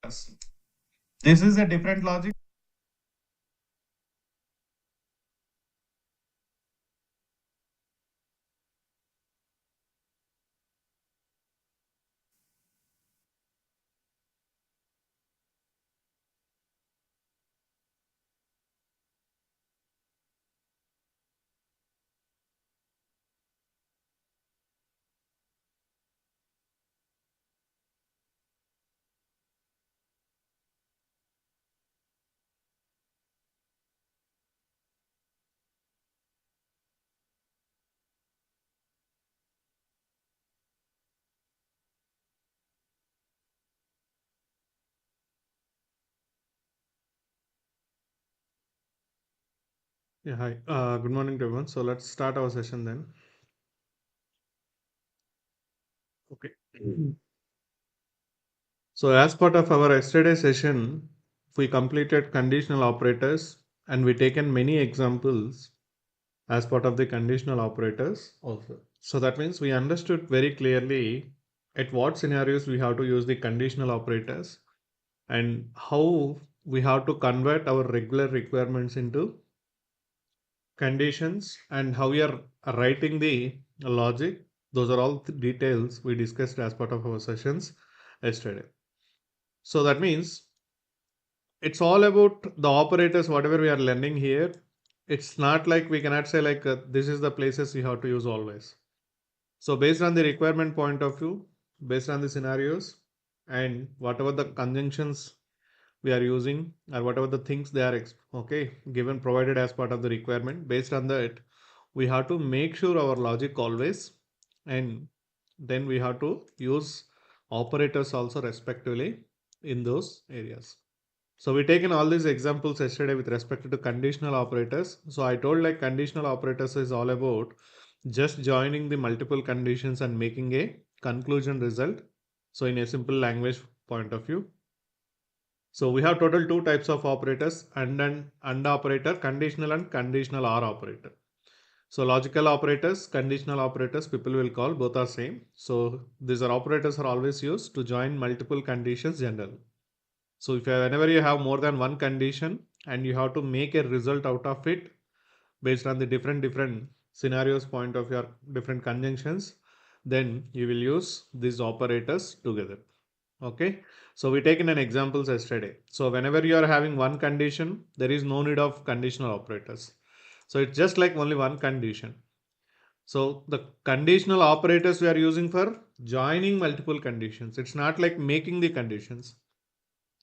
This is a different logic. Yeah, hi. Good morning to everyone. So let's start our session then. Okay. So as part of our yesterday session, we completed conditional operators and we taken many examples as part of the conditional operators also. So that means we understood very clearly at what scenarios we have to use the conditional operators and how we have to convert our regular requirements into conditions and how we are writing the logic. Those are all details we discussed as part of our sessions yesterday. So that means it's all about the operators, whatever we are learning here. It's not like we cannot say like this is the places you have to use always. So based on the requirement point of view, based on the scenarios and whatever the conjunctions we are using or whatever the things they are okay given provided as part of the requirement, based on that we have to make sure our logic always, and then we have to use operators also respectively in those areas. So we taken all these examples yesterday with respect to conditional operators. So I told like conditional operators is all about just joining the multiple conditions and making a conclusion result. So in a simple language point of view, so we have total two types of operators, and operator, conditional and conditional or operator. So logical operators, conditional operators, people will call both are same. So these are operators are always used to join multiple conditions generally. So if whenever you have more than one condition and you have to make a result out of it based on the different scenarios point of your different conjunctions, then you will use these operators together. Okay, so we taken an examples yesterday. So whenever you are having one condition, there is no need of conditional operators. So it's just like only one condition. So the conditional operators we are using for joining multiple conditions. It's not like making the conditions.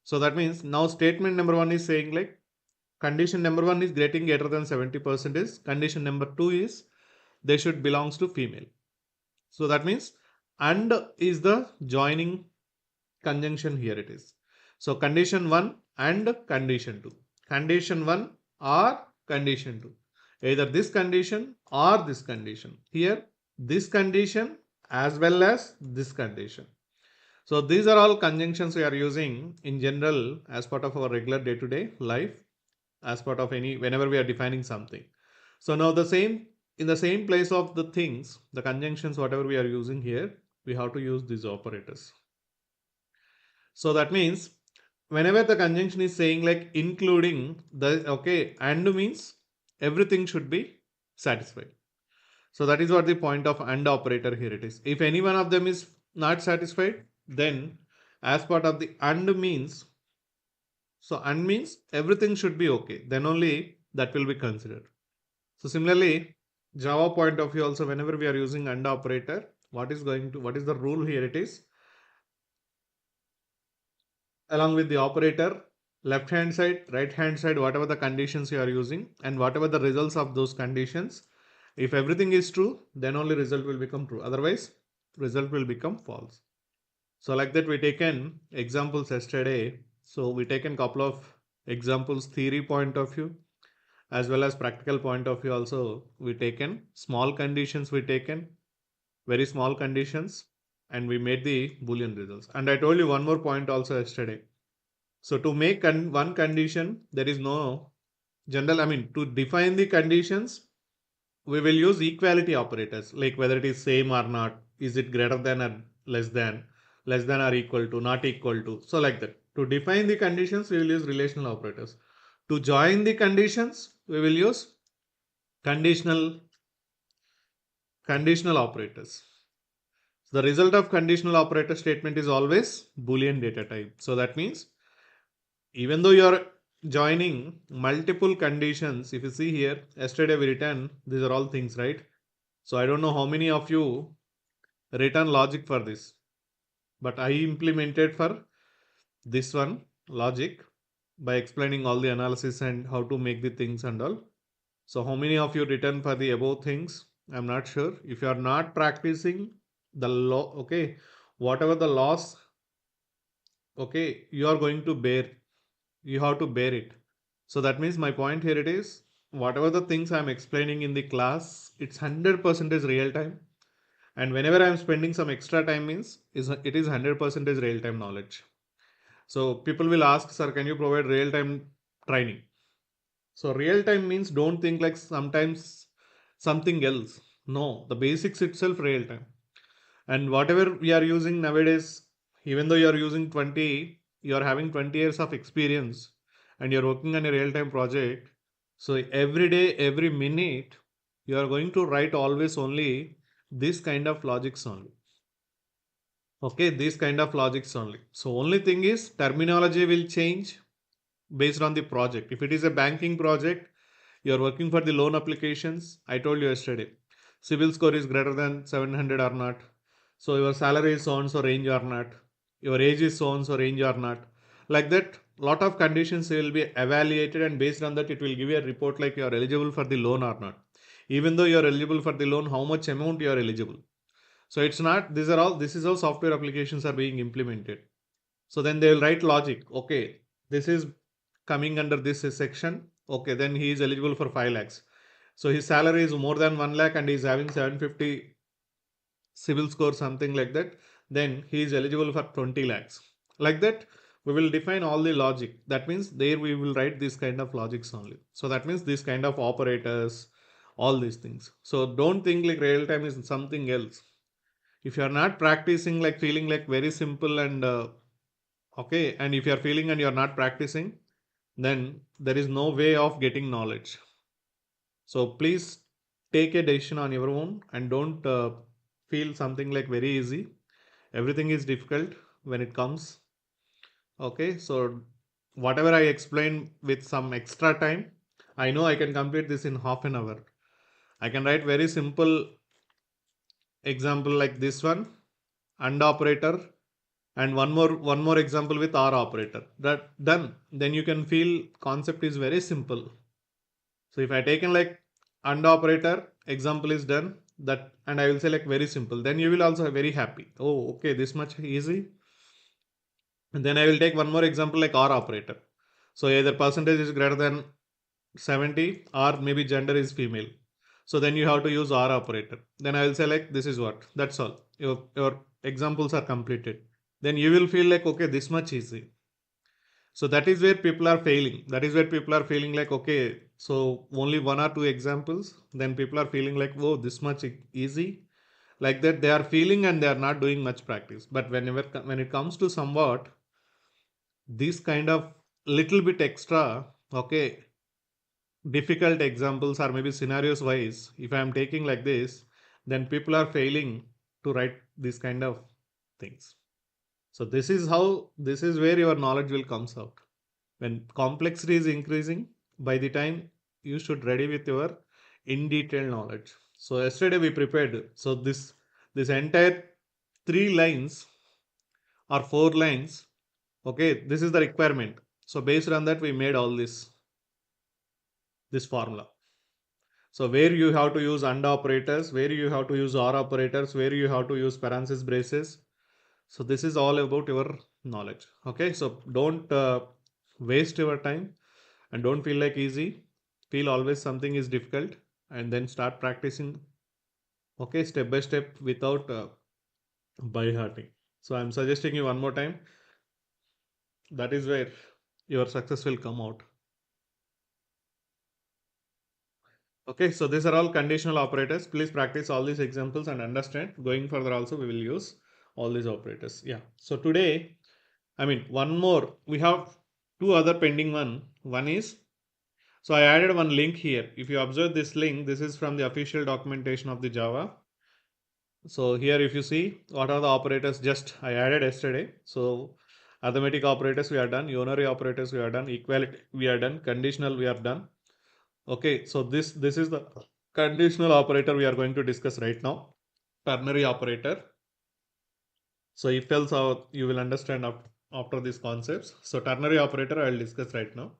So that means now statement number one is saying like condition number one is getting greater than 70% is, condition number two is they should belongs to female. So that means and is the joining conjunction here it is. So condition 1 and condition 2. Condition 1 or condition 2. Either this condition or this condition. Here this condition as well as this condition. So these are all conjunctions we are using in general as part of our regular day-to-day life, as part of any whenever we are defining something. So now the same in the same place of the things, the conjunctions whatever we are using here, we have to use these operators. So that means whenever the conjunction is saying like including the okay and means everything should be satisfied. So that is what the point of and operator here it is. If any one of them is not satisfied, then as part of the and means, so and means everything should be okay. Then only that will be considered. So similarly, Java point of view also whenever we are using and operator, what is the rule here it is along with the operator, left hand side, right hand side, whatever the conditions you are using and whatever the results of those conditions, if everything is true, then only result will become true. Otherwise, result will become false. So like that we taken examples yesterday. So we taken couple of examples theory point of view as well as practical point of view also. We taken small conditions, we taken very small conditions, and we made the boolean results. And I told you one more point also yesterday. So to make one condition, there is no general, I mean, to define the conditions, we will use equality operators, like whether it is same or not, is it greater than or less than or equal to, not equal to. So like that. To define the conditions, we will use relational operators. To join the conditions, we will use conditional operators. The result of conditional operator statement is always Boolean data type. So that means even though you are joining multiple conditions, if you see here, yesterday we written, these are all things, right? So I don't know how many of you written logic for this, but I implemented for this one logic by explaining all the analysis and how to make the things and all. So how many of you written for the above things? I'm not sure. If you are not practicing the law, okay, whatever the loss, okay, you are going to bear, you have to bear it. So that means my point here it is, whatever the things I'm explaining in the class, it's 100% real time. And whenever I'm spending some extra time means it is 100% real time knowledge. So people will ask, sir, can you provide real time training? So real time means don't think like sometimes something else. No, the basics itself real time. And whatever we are using nowadays, even though you are using 20, you are having 20 years of experience and you're working on a real time project. So every day, every minute, you are going to write always only this kind of logics only. Okay, this kind of logics only. So only thing is terminology will change based on the project. If it is a banking project, you are working for the loan applications. I told you yesterday, civil score is greater than 700 or not. So your salary is so and so range or not. Your age is so and so range or not. Like that, lot of conditions will be evaluated, and based on that, it will give you a report like you are eligible for the loan or not. Even though you are eligible for the loan, how much amount you are eligible. So it's not. These are all. This is how software applications are being implemented. So then they will write logic. Okay, this is coming under this section. Okay, then he is eligible for 5 lakhs. So his salary is more than 1 lakh and he is having 750 civil score, something like that. Then he is eligible for 20 lakhs. Like that, we will define all the logic. That means there we will write this kind of logics only. So that means this kind of operators, all these things. So don't think like real time is something else. If you are not practicing, like feeling like very simple and okay, and if you are feeling and you are not practicing, then there is no way of getting knowledge. So please take a decision on your own and don't feel something like very easy. Everything is difficult when it comes. Okay, so whatever I explain with some extra time, I know I can complete this in half an hour. I can write very simple example like this one, AND operator, and one more example with OR operator. That done. Then you can feel concept is very simple. So if I taken like AND operator, example is done, that, and I will say like very simple, then you will also very happy. Oh, okay, this much easy. And then I will take one more example like OR operator. So either percentage is greater than 70 or maybe gender is female. So then you have to use OR operator. Then I will say like this is what. That's all. Your examples are completed. Then you will feel like okay, this much easy. So that is where people are failing. That is where people are feeling like, okay, so only one or two examples. Then people are feeling like, oh, this much easy. Like that, they are feeling and they are not doing much practice. But when it comes to somewhat this kind of little bit extra, okay, difficult examples or maybe scenarios wise, if I am taking like this, then people are failing to write this kind of things. So this is where your knowledge will comes out. When complexity is increasing, by the time you should ready with your in detail knowledge. So yesterday we prepared. So this entire 3 lines or 4 lines. Okay, this is the requirement. So based on that, we made all this formula. So where you have to use AND operators, where you have to use OR operators, where you have to use parenthesis braces. So this is all about your knowledge. Okay, so don't waste your time and don't feel like easy. Feel always something is difficult and then start practicing. Okay, step by step without by hearting. So I'm suggesting you one more time. That is where your success will come out. Okay, so these are all conditional operators. Please practice all these examples and understand. Going further also we will use all these operators. Yeah. So today I mean, one more. We have two other pending one is, so I added one link here. If you observe this link, this is from the official documentation of the Java. So here if you see what are the operators just I added yesterday. So arithmetic operators we are done, unary operators we are done, equality we are done, conditional we are done. Okay, so this is the conditional operator we are going to discuss right now. Ternary operator. So if else you will understand after these concepts. So ternary operator I will discuss right now.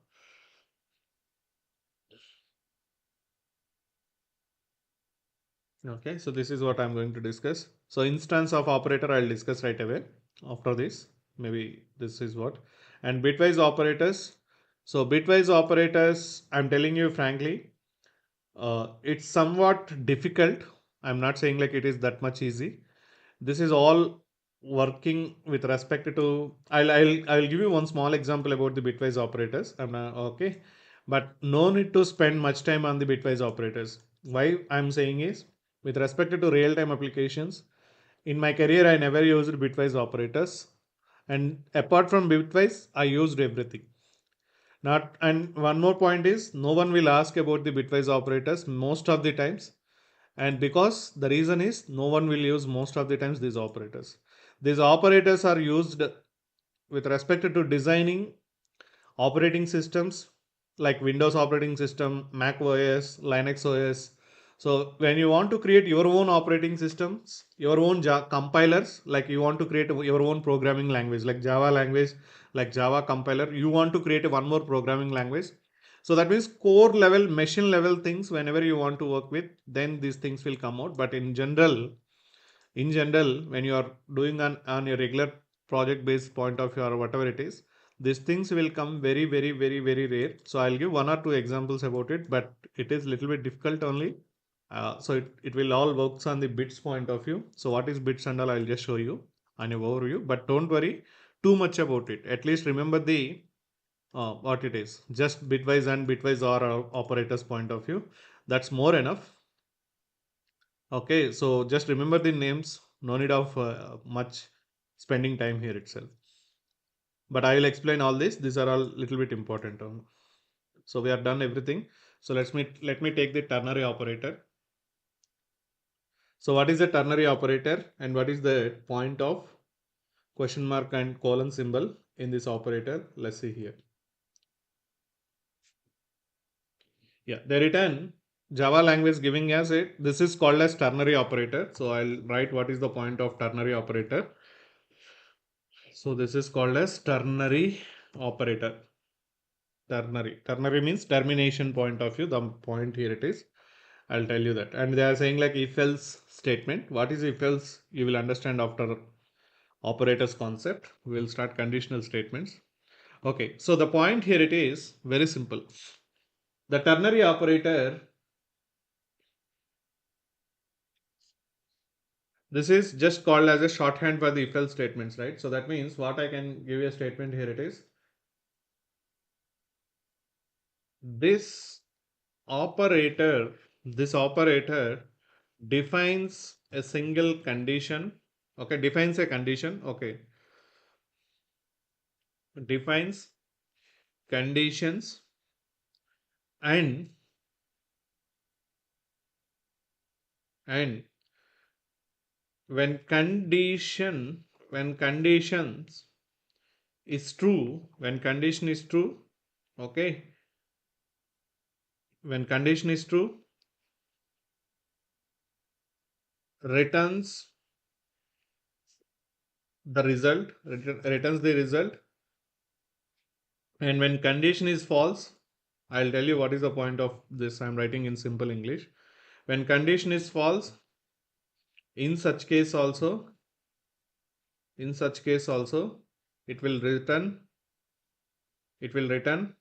Okay, so this is what I'm going to discuss. So instance of operator I'll discuss right away after this. Maybe this is what. And bitwise operators. So bitwise operators, I'm telling you frankly, it's somewhat difficult. I'm not saying like it is that much easy. This is all working with respect to. I'll give you one small example about the bitwise operators. I'm not okay, but no need to spend much time on the bitwise operators. Why I'm saying is with respect to real-time applications. In my career, I never used bitwise operators, and apart from bitwise, I used everything. Not and one more point is no one will ask about the bitwise operators most of the times, and because the reason is no one will use most of the times these operators. These operators are used with respect to designing operating systems like Windows operating system, Mac OS, Linux OS. So when you want to create your own operating systems, your own compilers, like you want to create your own programming language, like Java language, like Java compiler, you want to create one more programming language. So that means core level, machine level things, whenever you want to work with, then these things will come out. But in general when you are doing on a regular project based point of view or whatever it is, these things will come very very very very rare. So I'll give one or two examples about it, but it is little bit difficult only. So it will all works on the bits point of view. So what is bits and all I'll just show you on your overview, but don't worry too much about it. At least remember the what it is, just bitwise and bitwise or operators point of view. That's more enough. Okay, so just remember the names. No need of much spending time here itself. But I will explain all this. These are all little bit important. So we are done everything. So let me take the ternary operator. So what is the ternary operator and what is the point of question mark and colon symbol in this operator? Let's see here. Yeah, they return Java language giving us it. This is called as ternary operator. So I'll write what is the point of ternary operator. So this is called as ternary operator. Ternary. Ternary means termination point of view. The point here it is. I'll tell you that. And they are saying like if else statement. What is if else? You will understand after operators concept. We will start conditional statements. Okay. So the point here it is very simple. The ternary operator. This is just called as a shorthand for the if else statements, right? So that means what I can give you a statement here it is. This operator, this operator defines a single condition. Okay, defines a condition. Okay, defines conditions and and when conditions is true, when condition is true, okay, when condition is true, returns the result, returns the result. And when condition is false, I'll tell you what is the point of this. I'm writing in simple English. When condition is false, in such case also, in such case also, it will return, it will return,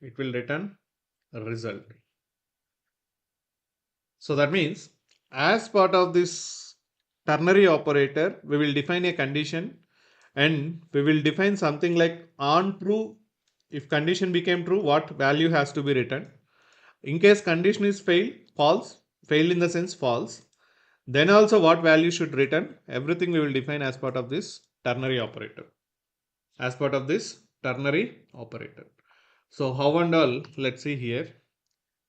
it will return a result. So that means as part of this ternary operator, we will define a condition and we will define something like on true. If condition became true, what value has to be written? In case condition is false, failed in the sense false, then also what value should return? Everything we will define as part of this ternary operator. As part of this ternary operator. So how and all, let's see here.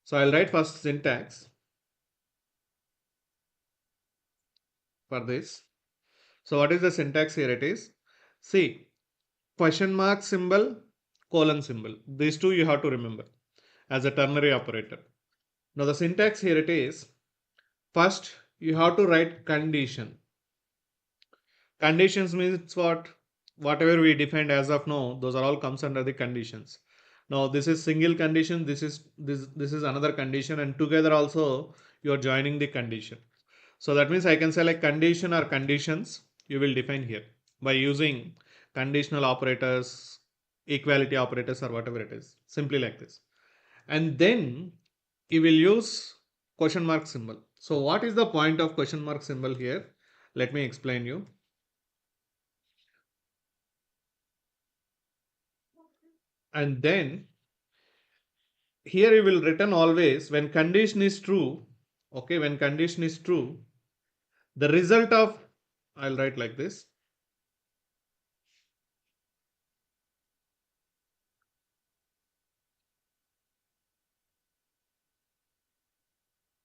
So I'll write first syntax for this. So what is the syntax here? It is, see, question mark symbol, colon symbol. These two you have to remember as a ternary operator. Now the syntax here it is, first you have to write condition. Conditions means what? Whatever we defined as of now, those are all comes under the conditions. Now this is single condition, this is another condition, and together also you are joining the condition. So that means I can say like condition or conditions you will define here by using conditional operators, equality operators, or whatever it is, simply like this. And then you will use question mark symbol. So what is the point of question mark symbol here? Let me explain you. And then here you will return always when condition is true. Okay, when condition is true, the result of, I'll write like this.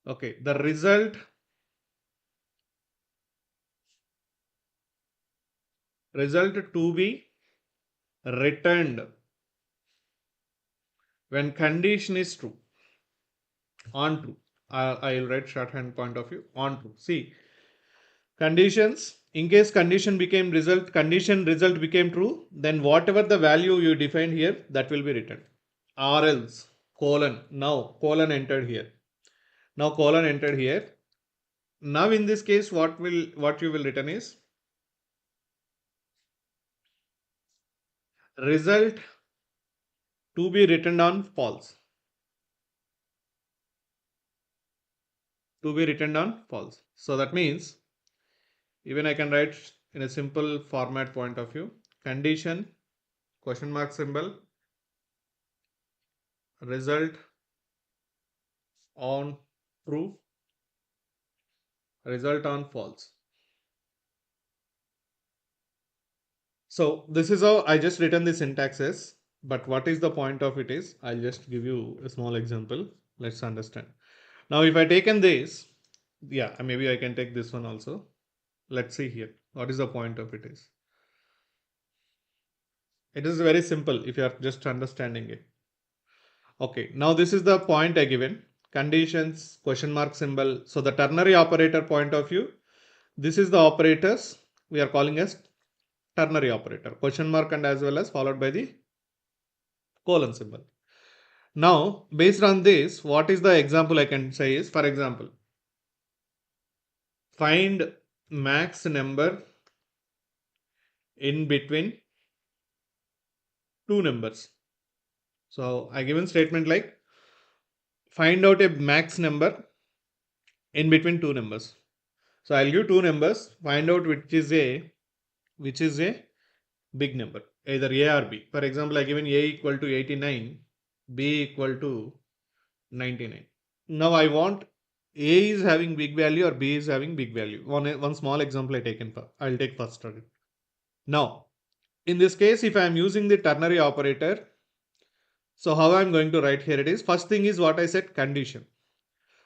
Okay, the result to be returned when condition is true, on true. I'll write shorthand point of view, on true. See, conditions, in case condition became result, condition result became true, then whatever the value you defined here, that will be written. Or else, colon, now colon entered here. Now colon entered here. Now in this case, what you will written is result to be written on false. To be written on false. So that means even I can write in a simple format point of view, condition, question mark symbol, result on true, result on false. So this is how I just written the syntaxes, but what is the point of it is, I'll just give you a small example. Let's understand. Now if I taken this, yeah, maybe I can take this one also. Let's see here. What is the point of it is? It is very simple if you are just understanding it. Okay, now this is the point I given. Conditions, question mark symbol. So the ternary operator point of view, this is the operators we are calling as ternary operator. Question mark and as well as followed by the colon symbol. Now, based on this, what is the example I can say is, for example, find max number in between two numbers. So I given statement like find out a max number in between two numbers. So I'll give two numbers, find out which is a big number, either A or B. For example, I given A equal to 89, B equal to 99. Now I want A is having big value or B is having big value. One small example I'll take first. Now, in this case, if I am using the ternary operator, so how I'm going to write here it is, first thing is what I said, condition.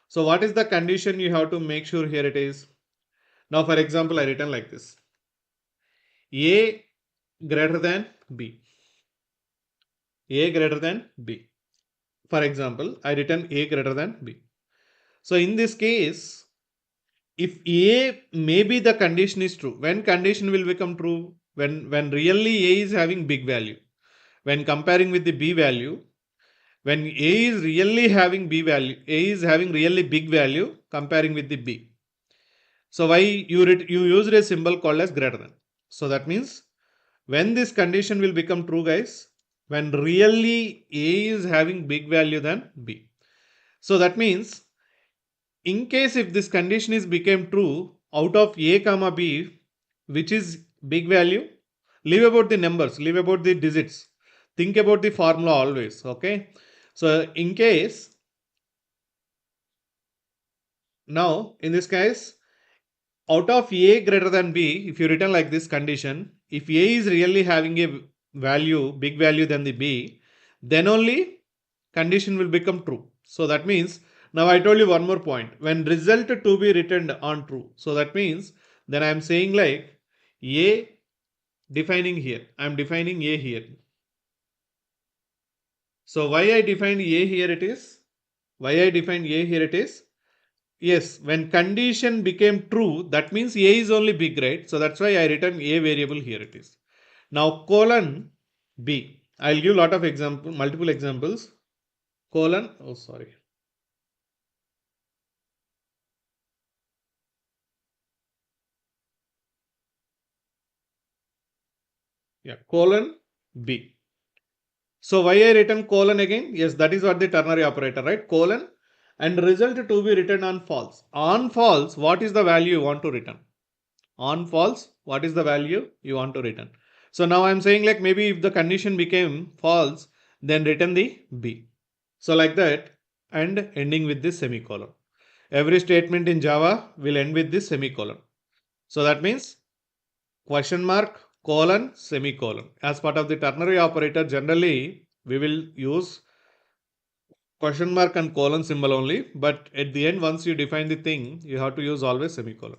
So what is the condition you have to make sure here it is? Now, for example, I written like this. A greater than B. A greater than B. For example, I written A greater than B. So in this case, if A maybe the condition is true, when condition will become true? When really A is having big value. When comparing with the B value, when A is really having B value, A is having really big value comparing with the B. So why you used a symbol called as greater than. So that means when this condition will become true, guys, when really A is having big value than B. So that means in case if this condition is became true out of A comma B, which is big value, leave about the numbers, leave about the digits. Think about the formula always, okay? So in case, now in this case, out of A greater than B, if you written like this condition, if A is really having a value, big value than the B, then only condition will become true. So that means, now I told you one more point, when result to be returned on true. So that means then I am saying like A defining here, I am defining A here. So why I defined A here it is, why I defined A here it is, yes, when condition became true, that means A is only big, right? So that's why I written A variable here it is. Now colon B. I'll give lot of example, multiple examples. Colon, oh sorry. Yeah, colon B. So why I written colon again? Yes, that is what the ternary operator, right? Colon and result to be written on false. On false, what is the value you want to return? On false, what is the value you want to return? So now I'm saying like maybe if the condition became false, then return the B. So like that, and ending with this semicolon. Every statement in Java will end with this semicolon. So that means question mark, colon, semicolon. As part of the ternary operator, generally we will use question mark and colon symbol only, but at the end, once you define the thing, you have to use always semicolon.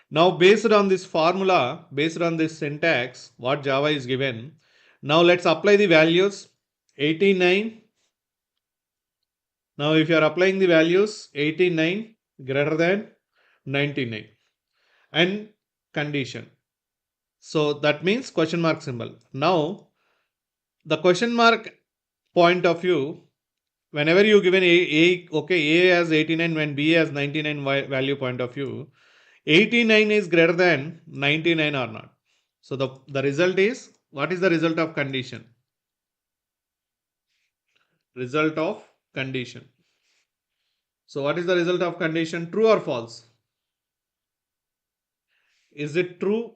Now, based on this formula, based on this syntax, what Java is given, now let's apply the values 89. Now, if you are applying the values 89 greater than 99 and condition. So that means question mark symbol. Now, the question mark point of view, whenever you given A as 89 when B as 99 value point of view, 89 is greater than 99 or not. So the result is, what is the result of condition? Result of condition. So what is the result of condition? True or false? Is it true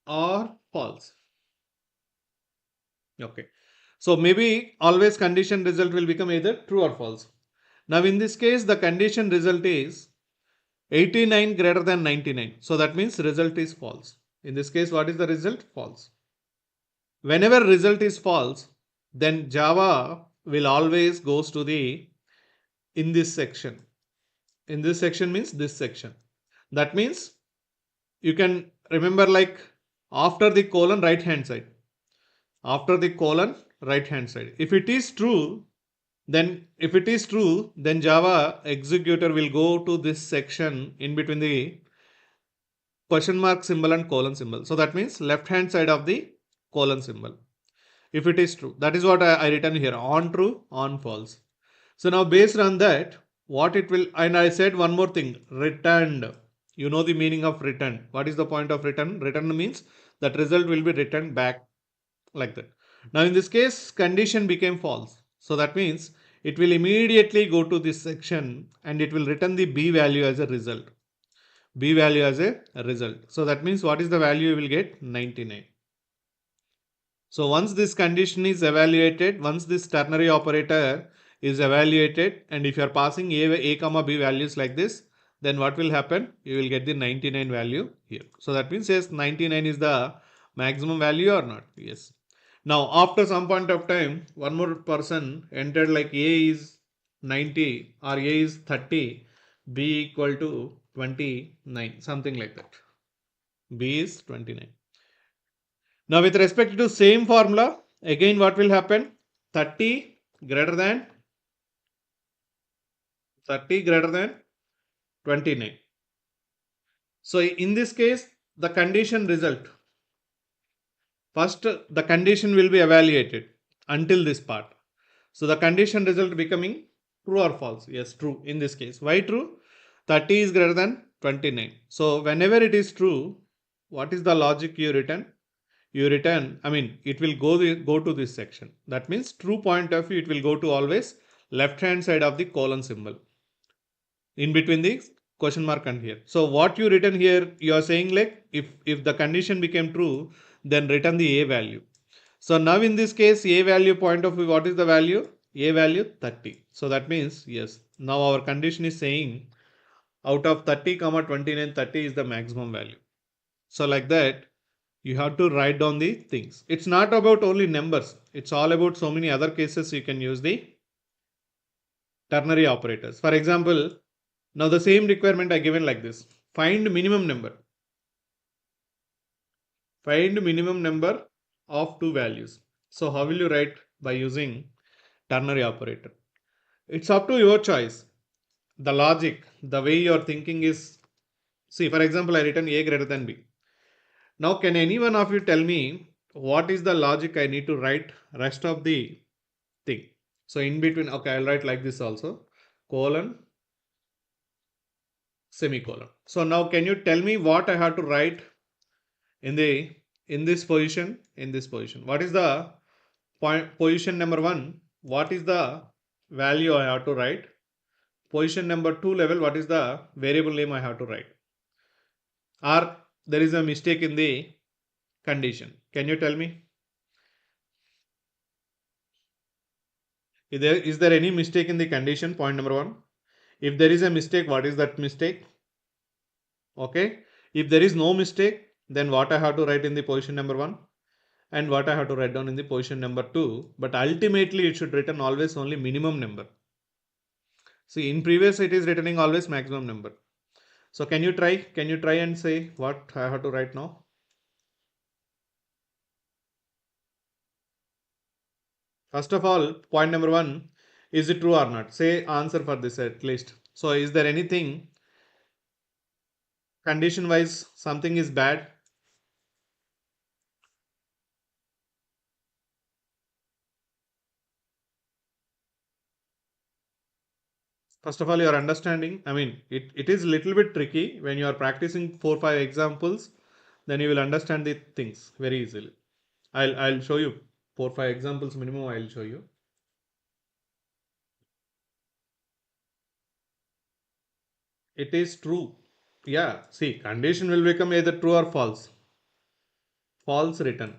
or false? Okay. So maybe always condition result will become either true or false. Now in this case, the condition result is 89 greater than 99. So that means result is false. In this case, what is the result? False. Whenever result is false, then Java will always goes to the in this section. In this section means this section. That means you can remember like after the colon right hand side. After the colon right hand side. If it is true, then Java executor will go to this section in between the question mark symbol and colon symbol. So that means left hand side of the colon symbol. If it is true, that is what I written here, on true, on false. So now based on that, what it will, and I said one more thing, returned. You know the meaning of return. What is the point of return? Return means that result will be returned back like that. Now in this case, condition became false. So that means it will immediately go to this section and it will return the B value as a result. B value as a result. So that means what is the value you will get? 99. So once this condition is evaluated, once this ternary operator is evaluated, and if you are passing a comma b values like this, then what will happen? You will get the 99 value here. So that means yes, 99 is the maximum value or not? Yes. Now after some point of time, one more person entered like a is 90 or a is 30, b equal to 29, something like that. B is 29. Now with respect to same formula, again what will happen? 30 greater than 29. So in this case, the condition result. First, the condition will be evaluated until this part. So the condition result becoming true or false. Yes, true in this case. Why true? 30 is greater than 29. So whenever it is true, what is the logic you return? You return, I mean, it will go to this section. That means true point of view, it will go to always left hand side of the colon symbol in between the question mark and here. So what you written here, you are saying like if the condition became true, then return the a value. So now in this case, a value point of view, what is the value? A value 30. So that means yes, now our condition is saying out of 30 comma 29, 30 is the maximum value. So like that, You have to write down the things. It's not about only numbers. It's all about so many other cases you can use the ternary operators. For example, now the same requirement I given like this. Find minimum number. Find minimum number of two values. So how will you write? By using ternary operator. It's up to your choice. The logic, the way you're thinking is, see, for example, I written a greater than b. Now, can any one of you tell me what is the logic I need to write rest of the thing? So in between, okay, I'll write like this also, colon, semicolon. So now can you tell me what I have to write in the in this position? In this position, what is the position number 1? What is the value I have to write? Position number 2 level, what is the variable name I have to write? Or there is a mistake in the condition. Can you tell me? Is there any mistake in the condition? Point number 1. If there is a mistake, what is that mistake? Okay. If there is no mistake, then what I have to write in the position number 1 and what I have to write down in the position number 2. But ultimately it should written always only minimum number. See, in previous it is returning always maximum number. So can you try? Can you try and say what I have to write now? First of all, point number 1, is it true or not? Say answer for this at least. So is there anything condition wise something is bad? First of all, your understanding, I mean, it is a little bit tricky when you are practicing 4-5 examples, then you will understand the things very easily. I'll show you 4-5 examples minimum. I'll show you. It is true. Yeah, see, condition will become either true or false. False written.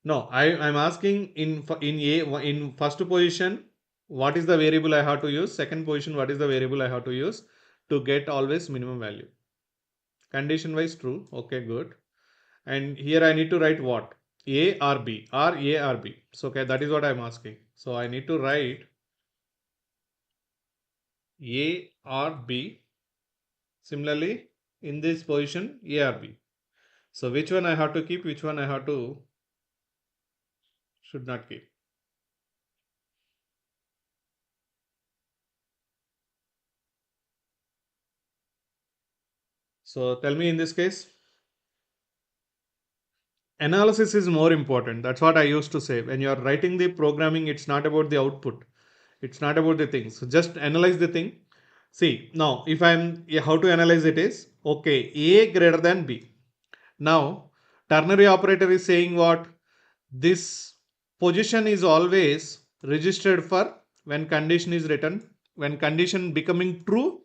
No, I'm asking in first position, what is the variable I have to use? Second position, what is the variable I have to use to get always minimum value? Condition wise true. Okay, good. And here I need to write what? A or B or A or B. So okay, that is what I'm asking. So I need to write A or B. Similarly, in this position, A or B. So which one I have to keep? Which one I have to should not keep? So tell me in this case. Analysis is more important. That's what I used to say. When you're writing the programming, it's not about the output. It's not about the things. So just analyze the thing. See, now if I'm, yeah, how to analyze it is, okay, A greater than B. Now, ternary operator is saying what? This position is always registered for when condition is written. When condition becoming true,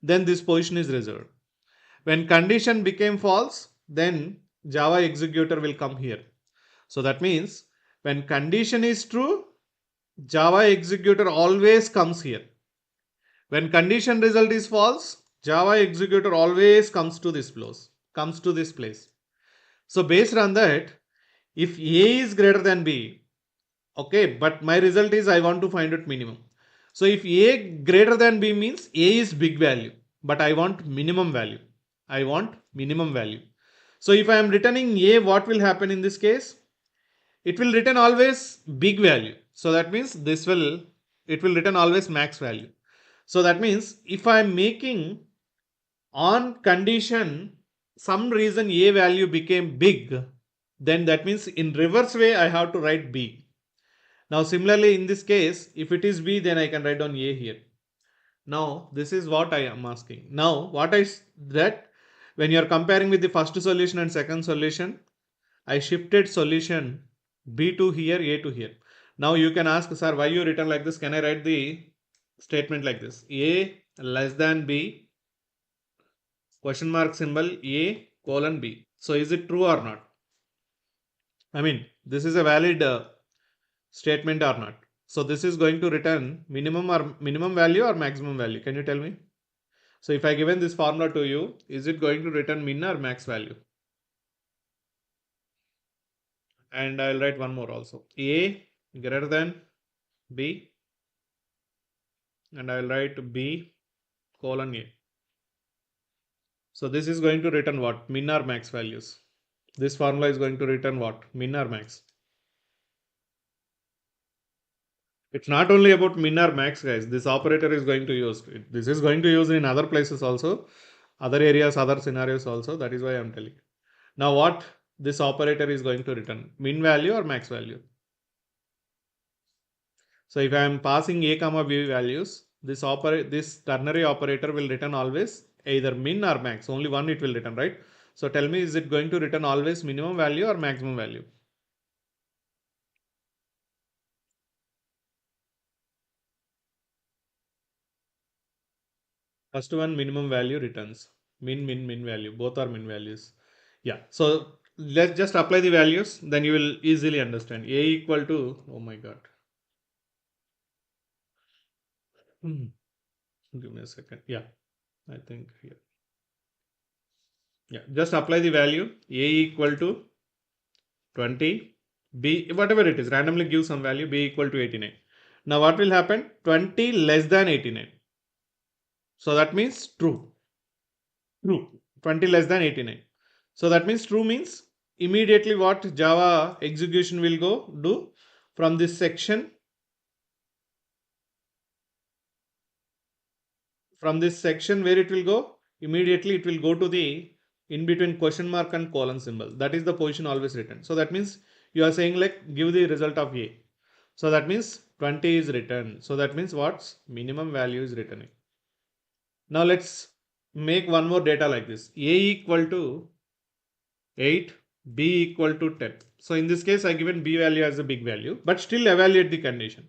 then this position is reserved. When condition became false, then Java executor will come here. So that means when condition is true, Java executor always comes here. When condition result is false, Java executor always comes to this place. So based on that, if A is greater than B, okay, but my result is I want to find out minimum. So if A greater than B means A is big value, but I want minimum value. I want minimum value. So if I am returning A, what will happen in this case? It will return always big value. So that means it will return always max value. So that means if I am making on condition some reason A value became big, then that means in reverse way I have to write B. Now similarly in this case, if it is B, then I can write down A here. Now this is what I am asking. Now what I that when you are comparing with the first solution and second solution, I shifted solution B to here, A to here. Now you can ask, sir, why you written like this? Can I write the statement like this? A less than B, question mark symbol, A colon B. So is it true or not? I mean, this is a valid statement or not? So this is going to return minimum value or maximum value. Can you tell me? So if I given this formula to you, is it going to return min or max value? and I'll write one more also. A greater than B, and I'll write B colon A. So this is going to return what? Min or max values. This formula is going to return what? Min or max. It's not only about min or max, guys. This operator is going to use it. This is going to use in other places also, other areas, other scenarios also. That is why I'm telling. Now what this operator is going to return? Min value or max value? So if I am passing a comma b values, this ternary operator will return always either min or max. Only one it will return, right? So tell me, is it going to return always minimum value or maximum value? First one, minimum value returns. Min value. Both are min values. Yeah. So let's just apply the values. Then you will easily understand. A equal to, oh my God. Give me a second. Yeah. I think here. Yeah. Just apply the value. A equal to 20. B, whatever it is, randomly give some value. B equal to 89. Now what will happen? 20 less than 89. So that means true. True. 20 less than 89. So that means true means immediately what Java execution will go do from this section. From this section where it will go, immediately it will go to the in between question mark and colon symbol. That is the position always written. So that means you are saying like give the result of A. So that means 20 is written. So that means what's minimum value is returning. Now let's make one more data like this. A equal to 8, B equal to 10. So in this case, I given B value as a big value, but still evaluate the condition.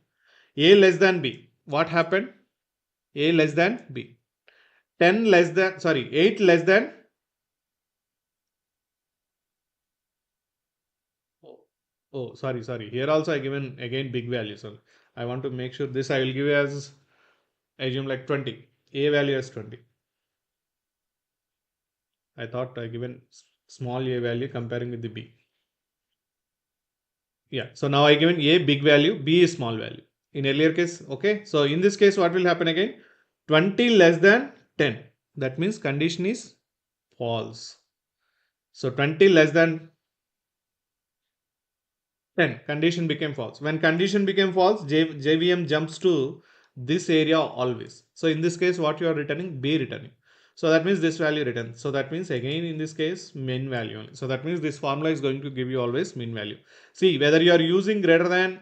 A less than B. What happened? A less than B. 10 less than, sorry, 8 less than. Oh, sorry. Here also I given again big value. So I want to make sure this I will give as, assume like 20. A value as 20. I thought I given small a value comparing with the B. Yeah. So now I given A big value, B is small value. In earlier case, okay. So in this case, what will happen again? 20 less than 10. That means condition is false. So 20 less than 10, condition became false. When condition became false, JVM jumps to this area always. So in this case, what you are returning? B returning. So that means this value returns. So that means again in this case, min value only. So that means this formula is going to give you always min value. See, whether you are using greater than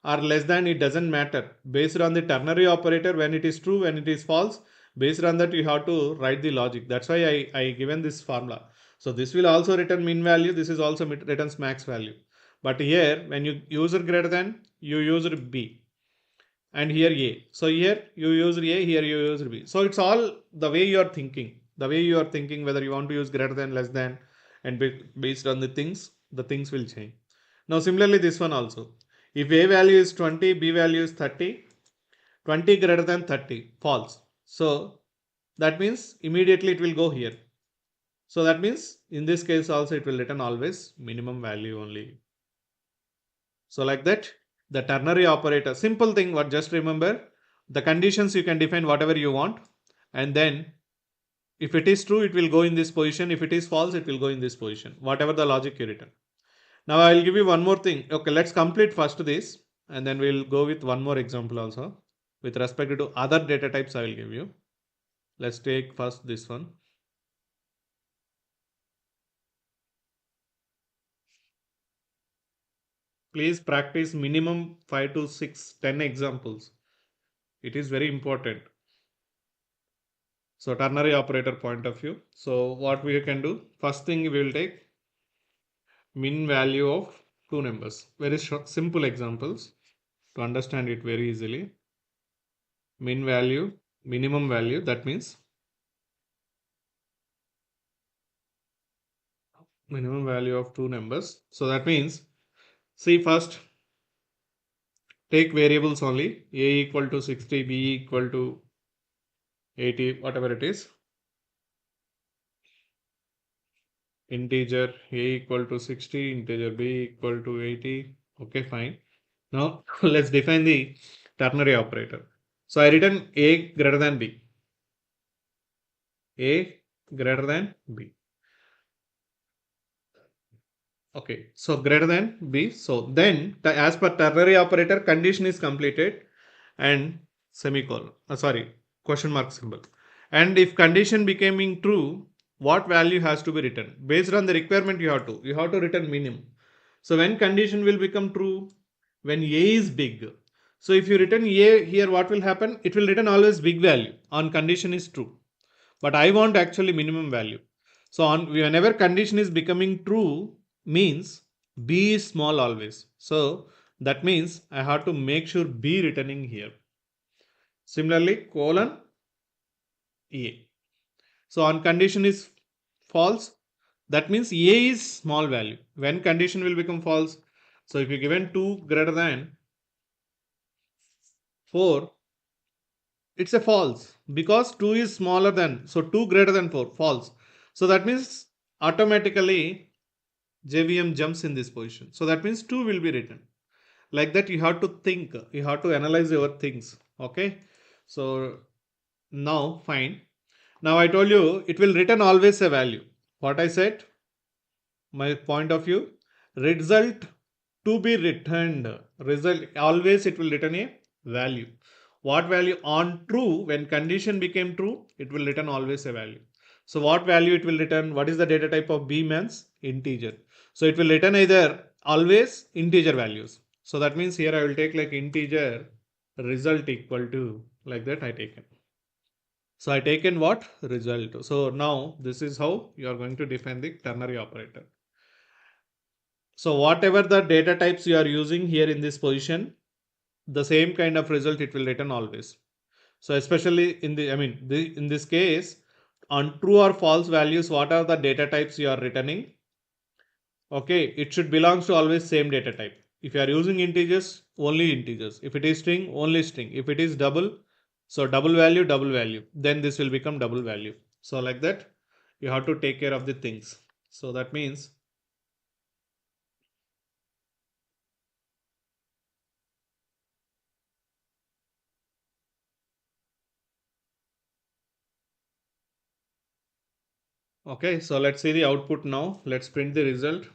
or less than, it doesn't matter. Based on the ternary operator, when it is true, when it is false, based on that you have to write the logic. That's why I given this formula. So this will also return min value. This is also returns max value. But here when you user greater than, you use B, and here A. So here you use A, here you use B. So it's all the way you are thinking. The way you are thinking whether you want to use greater than, less than, and based on the things will change. Now similarly this one also. If A value is 20, B value is 30, 20 greater than 30, false. So that means immediately it will go here. So that means in this case also it will return always minimum value only. So like that, the ternary operator, simple thing, what just remember, the conditions you can define whatever you want, and then if it is true, it will go in this position. If it is false, it will go in this position, whatever the logic you written. Now I'll give you one more thing. Okay, let's complete first this, and then we'll go with one more example also. With respect to other data types, I will give you. Let's take first this one. Please practice minimum 5 to 6, 10 examples. It is very important. So ternary operator point of view. So what we can do, first thing we will take min value of two numbers. Very short, simple examples to understand it very easily. Min value, minimum value, that means minimum value of two numbers. So that means, see first, take variables only, a equal to 60, b equal to 80, whatever it is. integer a equal to 60, integer b equal to 80. Okay, fine. Now let's define the ternary operator. So I written a greater than b. A greater than b. Okay, so greater than b. So then, as per ternary operator, condition is completed and semicolon. Sorry, question mark symbol. And if condition becoming true, what value has to be written? Based on the requirement, you have to return minimum. So when condition will become true? When a is big. So if you return a here, what will happen? It will return always big value on condition is true. But I want actually minimum value. So on whenever condition is becoming true means b is small always. So that means I have to make sure b returning here. Similarly, colon a. So on condition is false, that means a is small value. When condition will become false, so if you given 2 greater than 4, it's a false because 2 is smaller than, so 2 greater than 4, false. So that means automatically JVM jumps in this position. So that means 2 will be written. Like that you have to think, you have to analyze your things. Okay. So now fine. Now I told you it will return always a value. What I said, my point of view, result to be returned. Result always it will return a value. What value? On true, when condition became true, it will return always a value. So what value it will return? What is the data type of b means? Integer. So it will return either always integer values. So that means here I will take like integer result equal to, like that I taken. So I taken what? Result. So now this is how you are going to define the ternary operator. So whatever the data types you are using here in this position, the same kind of result it will return always. So especially in the, in this case, on true or false values, what are the data types you are returning? Okay, it should belongs to always same data type. If you are using integers, only integers. If it is string, only string. If it is double, so double value, then this will become double value. So like that, you have to take care of the things. So that means, okay, so let's see the output now. Let's print the result.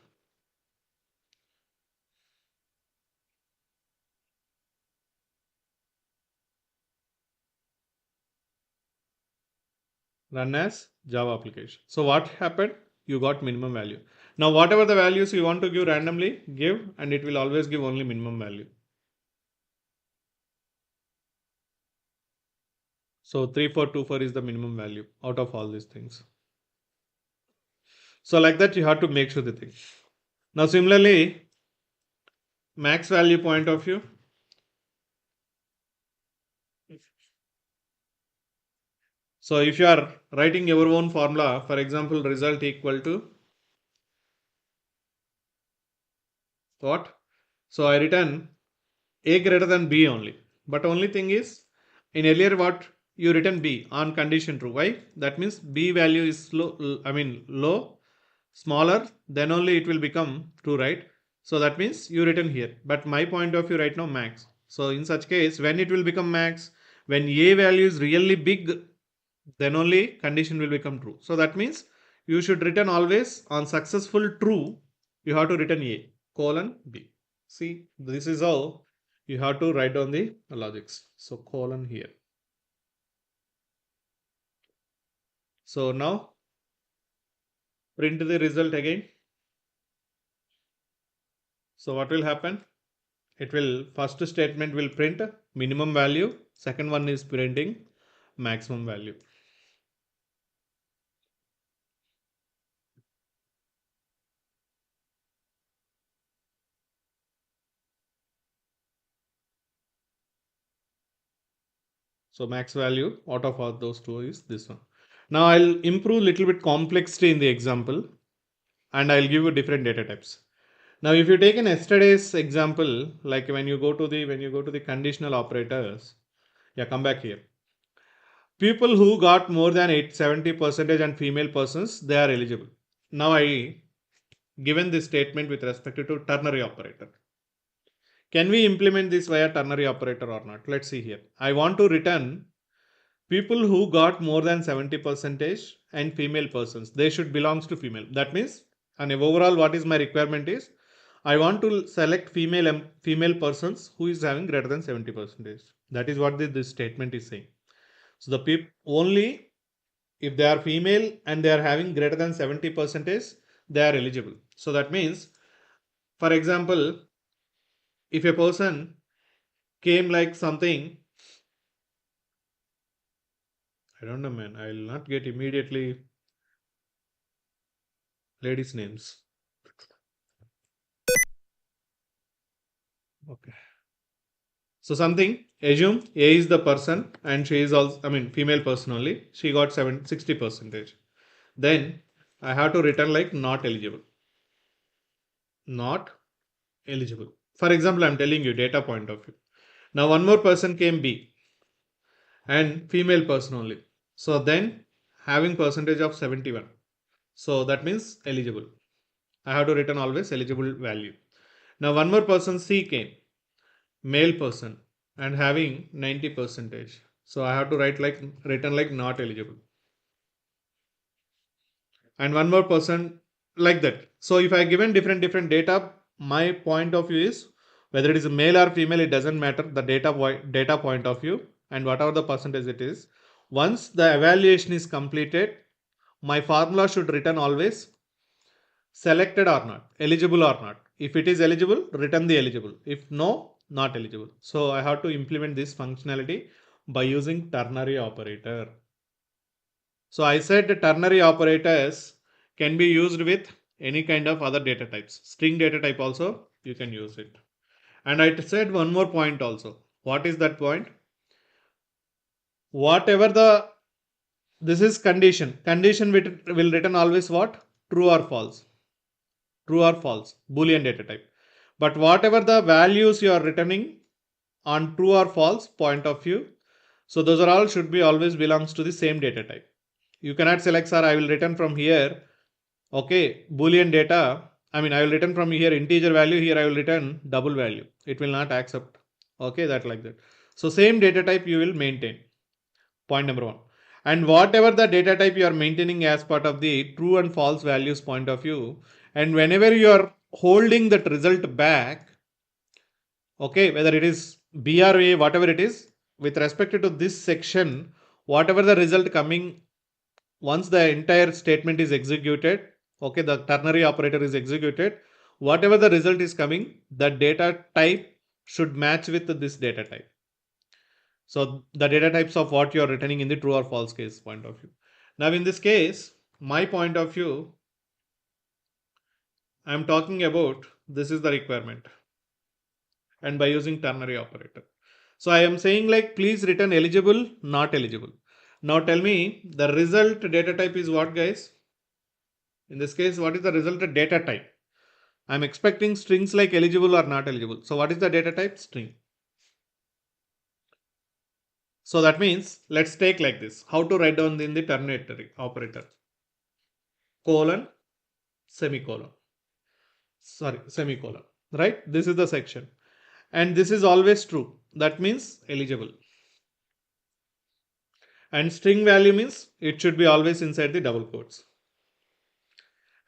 Run as Java application. So what happened? You got minimum value. Now whatever the values you want to give randomly, give, and it will always give only minimum value. So 3424 is the minimum value out of all these things. So like that you have to make sure the thing. Now similarly, max value point of view. So if you are writing your own formula, for example, result equal to what? So I written a greater than b only. But only thing is, in earlier what you written b on condition true. Why? That means b value is low, smaller, then only it will become true, right? So that means you written here. But my point of view right now max. So in such case, when it will become max, when a value is really big, then only condition will become true. So that means you should return always on successful true, you have to return a colon b. See, this is how you have to write down the logics. So colon here. So now print the result again. So what will happen? It will, first statement will print minimum value. Second one is printing maximum value. So max value out of all those two is this one. Now I'll improve little bit complexity in the example and I'll give you different data types. Now if you take an yesterday's example, like when you go to the conditional operators, yeah, come back here. People who got more than 870 percentage and female persons, they are eligible. now I given this statement with respect to ternary operator. Can we implement this via ternary operator or not? Let's see here. I want to return people who got more than 70 percentage and female persons. They should belongs to female. That means, and overall what is my requirement is, I want to select female persons who is having greater than 70 percentage. That is what this statement is saying. So the people only if they are female and they are having greater than 70 percentage, they are eligible. So that means, for example, if a person came like something, I don't know, man, I will not get immediately ladies' names. Okay. So something, assume A is the person and she is also, I mean, female person only. She got 60 percentage. Then I have to return like not eligible. Not eligible. For example, I'm telling you data point of view. Now one more person came B and female person only. So then having percentage of 71. So that means eligible. I have to return always eligible value. Now one more person C came, male person and having 90 percentage. So I have to write like return like not eligible. And one more person like that. So if I given different data, my point of view is whether it is a male or female, it doesn't matter. The data point of view and whatever the percentage it is. Once the evaluation is completed, my formula should return always selected or not, eligible or not. If it is eligible, return the eligible. If no, not eligible. So I have to implement this functionality by using ternary operator. So I said the ternary operators can be used with any kind of other data types. String data type also you can use it. And I said one more point also. What is that point? Whatever the this is condition. Condition will return always what? True or false. True or false. Boolean data type. But whatever the values you are returning on true or false point of view, so those are all should be always belongs to the same data type. You cannot select, sir, I will return from here. Okay, Boolean data. I mean, I will return from here integer value. Here I will return double value. It will not accept. Okay, that like that. So same data type you will maintain. Point number one. And whatever the data type you are maintaining as part of the true and false values point of view, and whenever you are holding that result back, okay, whether it is B or A, whatever it is, with respect to this section, whatever the result coming once the entire statement is executed, okay, the ternary operator is executed, whatever the result is coming, the data type should match with this data type. So the data types of what you are returning in the true or false case point of view. Now in this case, my point of view, I am talking about this is the requirement and by using ternary operator. So I am saying like please return eligible, not eligible. Now tell me the result data type is what, guys? In this case, what is the result data type? I'm expecting strings like eligible or not eligible. So what is the data type? String. So that means let's take like this. How to write down in the ternary operator? Colon, semicolon. Sorry, semicolon. Right? This is the section. And this is always true. That means eligible. And string value means it should be always inside the double quotes.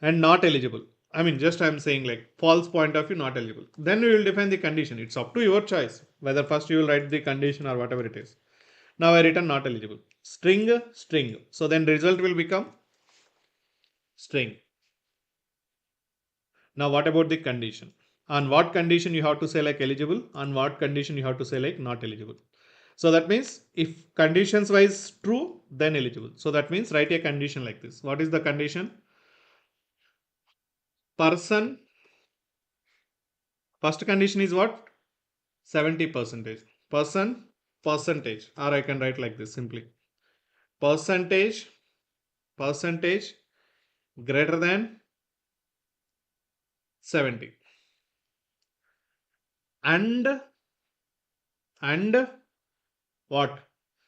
And not eligible. I mean, just I'm saying like false point of view, not eligible. Then we will define the condition. It's up to your choice whether first you will write the condition or whatever it is. Now I written not eligible. String, string. So then result will become string. Now what about the condition? On what condition you have to say like eligible? On what condition you have to say like not eligible? So that means if conditions wise true, then eligible. So that means write a condition like this. What is the condition? Person. First condition is what? 70 percentage. Person percentage. Or I can write like this simply. Percentage greater than 70. And what?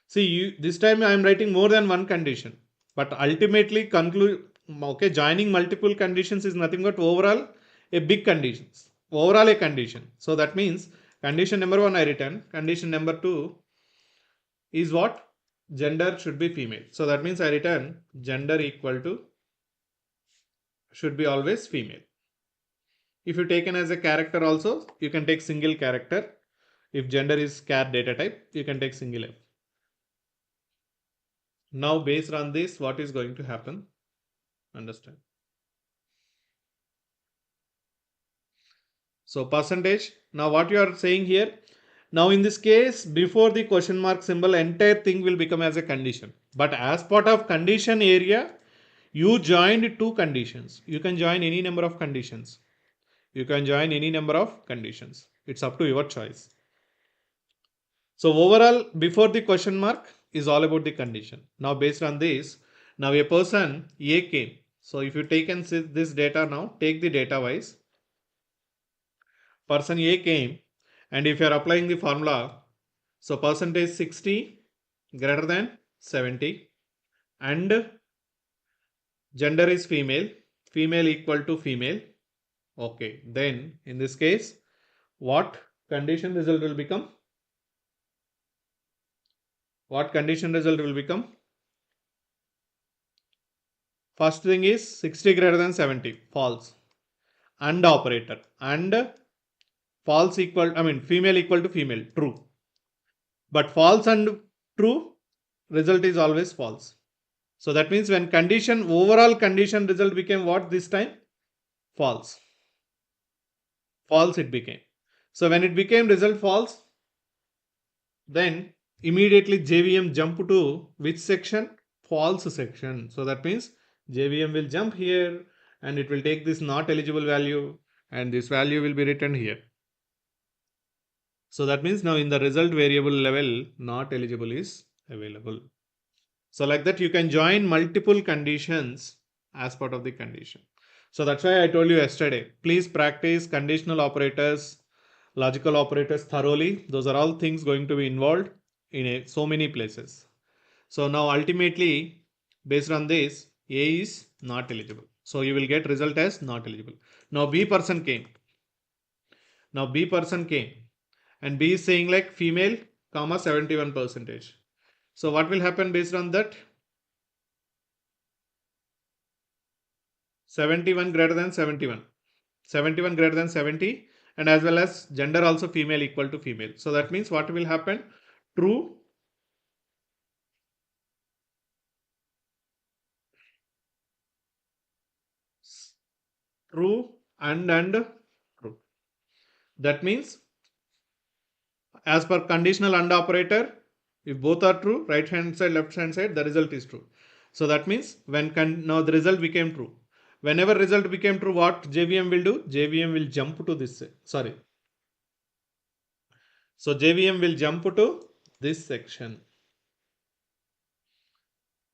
See, this time I am writing more than one condition, but ultimately conclude Okay, joining multiple conditions is nothing but overall a big conditions. Overall a condition. So that means condition number 1 I return. Condition number 2 is what? Gender should be female. So that means I return gender equal to should be always female. If you taken as a character also, you can take single character. If gender is char data type, you can take single f. Now based on this, what is going to happen? Understand. So percentage. Now what you are saying here? Now in this case, before the question mark symbol, entire thing will become as a condition. But as part of condition area, you joined two conditions. You can join any number of conditions. You can join any number of conditions. It's up to your choice. So overall, before the question mark is all about the condition. Now based on this, now a person A came. So if you take and see this data now, take the data wise. Person A came, and if you are applying the formula, so percentage 60 greater than 70, and gender is female, female equal to female. Okay, then in this case, what condition result will become? What condition result will become? First thing is 60 greater than 70, false. And operator, and false equal, female equal to female, true. But false and true, result is always false. So that means when condition, overall condition result became what this time? False. False it became. So when it became result false, then immediately JVM jump to which section? False section. So that means JVM will jump here and it will take this not eligible value and this value will be written here. So that means now in the result variable level, not eligible is available. So like that you can join multiple conditions as part of the condition. So that's why I told you yesterday, please practice conditional operators, logical operators thoroughly. Those are all things going to be involved in so many places. So now ultimately based on this, A is not eligible. So you will get result as not eligible. Now B person came. Now B person came and B is saying like female, comma 71 percentage. So what will happen based on that? 71 greater than 71. 71 greater than 70 and as well as gender also female equal to female. So that means what will happen? True. True and true. That means as per conditional AND operator, if both are true, right hand side, left hand side, the result is true. So that means when now the result became true. Whenever result became true, what JVM will do? JVM will jump to this. Sorry. So JVM will jump to this section.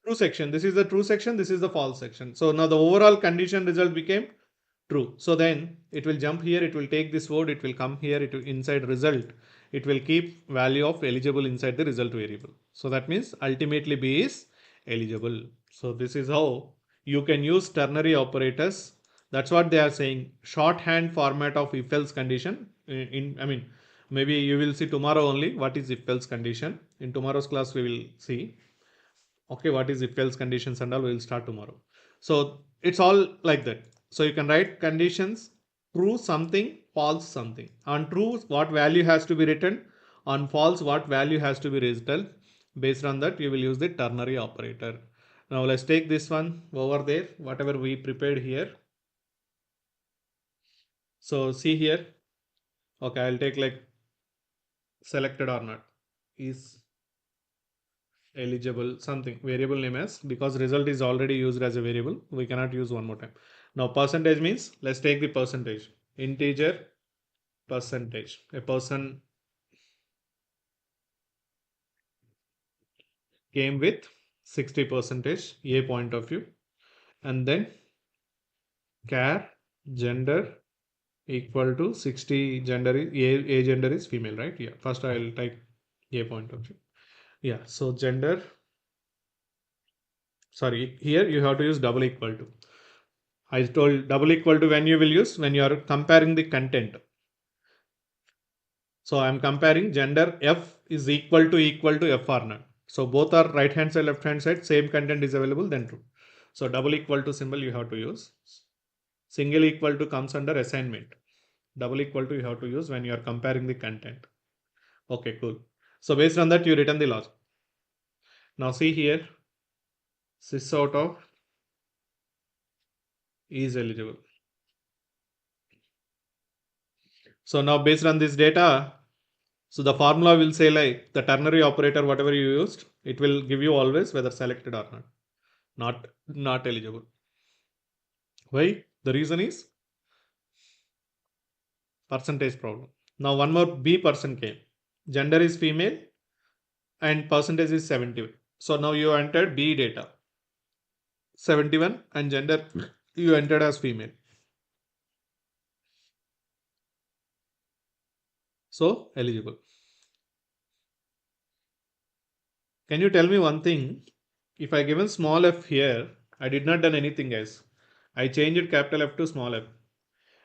True section. This is the true section. This is the false section. So now the overall condition result became true. So then it will jump here. It will take this word. It will come here. It will inside result. It will keep value of eligible inside the result variable. So that means ultimately B is eligible. So this is how you can use ternary operators. That's what they are saying. Shorthand format of if else condition. Maybe you will see tomorrow only what is if else condition. In tomorrow's class we will see. Okay, what is if else conditions and all, we will start tomorrow. So it's all like that. So you can write conditions, true something, false something. On true, what value has to be written? On false, what value has to be written? Based on that, you will use the ternary operator. Now let's take this one over there, whatever we prepared here. So see here. Okay, I'll take like selected or not is eligible something variable name as, because result is already used as a variable, we cannot use one more time. Now percentage means, let's take the percentage, integer percentage. A person came with 60 percentage A point of view, and then char gender equal to 60, gender is A gender is female, right? Yeah, first I'll type A point of view. Yeah, so gender sorry, here you have to use double equal to. I told double equal to when you will use when you are comparing the content. So I'm comparing gender F is equal to F or not. So both are right hand side, left hand side, same content is available, then true. So double equal to symbol you have to use. Single equal to comes under assignment. Double equal to you have to use when you are comparing the content. Okay, cool. So based on that, you return the logic. Now see here, sys out of is eligible. So now based on this data, so the formula will say like the ternary operator, whatever you used, it will give you always whether selected or not eligible. Why? The reason is percentage problem. Now one more B person came. Gender is female and percentage is 70. So now you entered B data 71 and gender you entered as female. So eligible. Can you tell me one thing? If I given small f here, I did not done anything guys. I changed capital F to small f.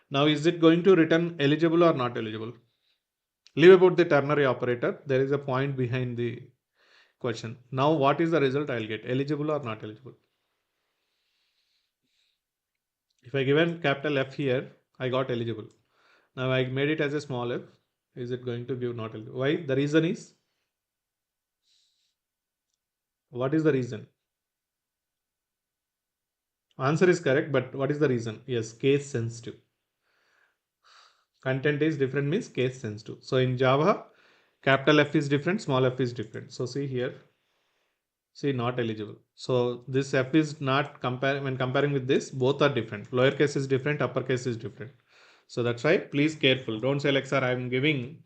Now is it going to return eligible or not eligible? Leave about the ternary operator. There is a point behind the question. Now what is the result I'll get? Eligible or not eligible? If I given capital F here, I got eligible. Now I made it as a small f. Is it going to give not eligible? Why? The reason is, what is the reason? Answer is correct, but what is the reason? Yes, case sensitive. Content is different means case sensitive. So in Java, capital F is different, small f is different. So see here, see not eligible. So this f is not when comparing with this, both are different. Lowercase is different, uppercase is different. So that's why please careful. Don't say like sir, I'm giving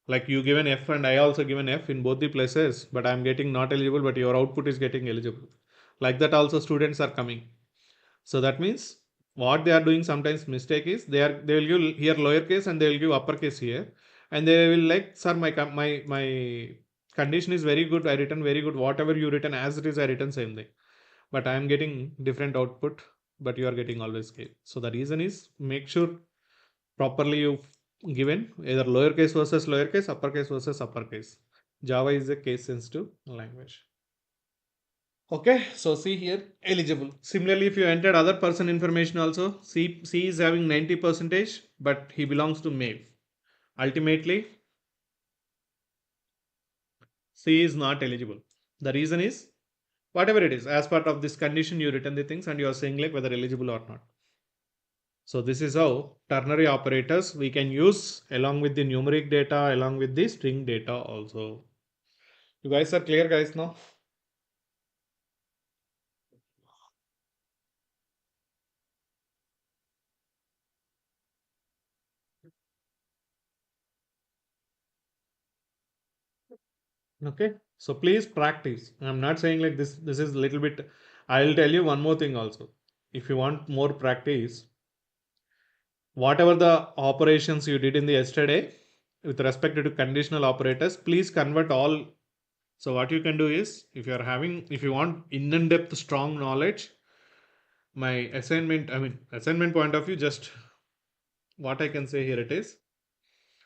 like you given F and I also given F in both the places, but I'm getting not eligible, but your output is getting eligible. Like that also students are coming. So that means what they are doing sometimes mistake is they will give here lowercase and they will give uppercase here, and they will like sir my condition is very good, I written very good, whatever you written as it is I written same thing, but I am getting different output, but you are getting always K. So the reason is make sure properly you given either lowercase versus lowercase, uppercase versus uppercase. Java is a case sensitive language. Okay, so see here eligible. Similarly, if you entered other person information also, C is having 90 percentage, but he belongs to male. Ultimately, C is not eligible. The reason is whatever it is, as part of this condition, you written the things and you are saying like whether eligible or not. So this is how ternary operators we can use along with the numeric data, along with the string data also. You guys are clear, guys, now? Okay, so please practice. I'm not saying like this is a little bit. I'll tell you one more thing also. If you want more practice, whatever the operations you did in the yesterday with respect to conditional operators, please convert all. So what you can do is, if you want in-depth strong knowledge, my assignment point of view, just what I can say here it is,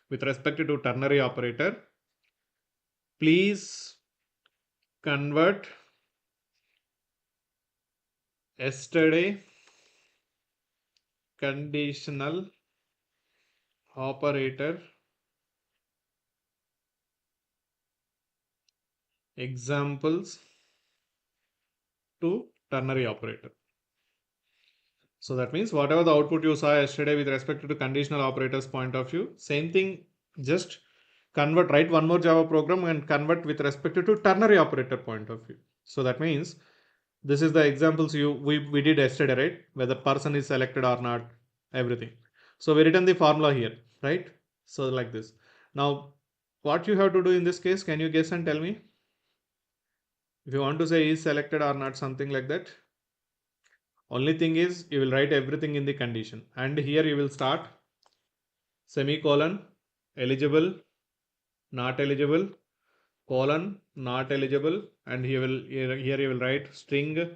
with respect to ternary operator, please convert yesterday conditional operator examples to ternary operator. So that means whatever the output you saw yesterday with respect to conditional operators point of view, same thing, just convert, write one more Java program and convert with respect to ternary operator point of view. So that means this is the examples we did yesterday, right? Whether person is selected or not, everything. So we written the formula here, right? So like this. Now, what you have to do in this case, can you guess and tell me? If you want to say is selected or not, something like that. Only thing is you will write everything in the condition, and here you will start semicolon, eligible, not eligible, colon not eligible, and here you will write string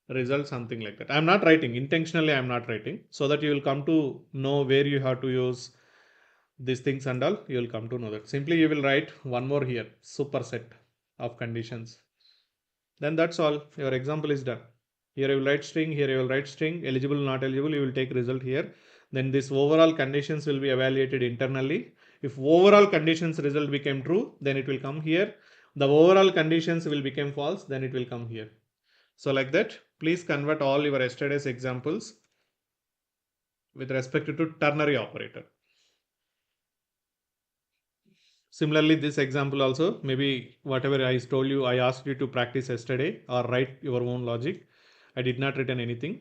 result, something like that. I'm not writing intentionally, I'm not writing, so that you will come to know where you have to use these things and all. You will come to know that. Simply you will write one more here, superset of conditions. Then that's all. Your example is done. Here you will write string, here you will write string, eligible, not eligible, you will take result here. Then this overall conditions will be evaluated internally. If overall conditions result became true, then it will come here. The overall conditions will become false, then it will come here. So like that, please convert all your yesterday's examples with respect to ternary operator. Similarly, this example also, maybe whatever I told you, I asked you to practice yesterday or write your own logic. I did not written anything.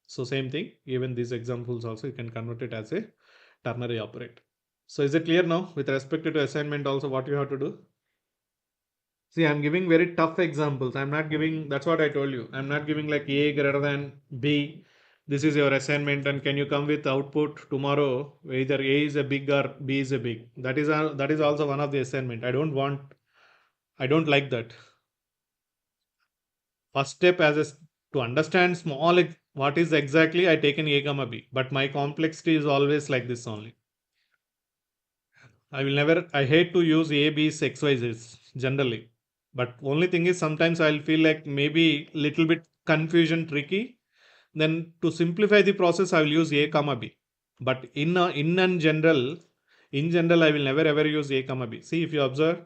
So same thing, even these examples also you can convert it as a ternary operator. So is it clear now with respect to assignment also what you have to do? See, I'm giving very tough examples. I'm not giving, that's what I told you. I'm not giving like A greater than B. This is your assignment and can you come with output tomorrow? Either A is a big or B is a big. That is also one of the assignment. I don't like that. First step to understand what is exactly I taken A comma B. But my complexity is always like this only. I hate to use A, B's, X, Y, Z's generally. But only thing is sometimes I'll feel like maybe little bit confusion tricky. Then to simplify the process, I will use A comma B. But in general, I will never ever use A comma B. See, if you observe,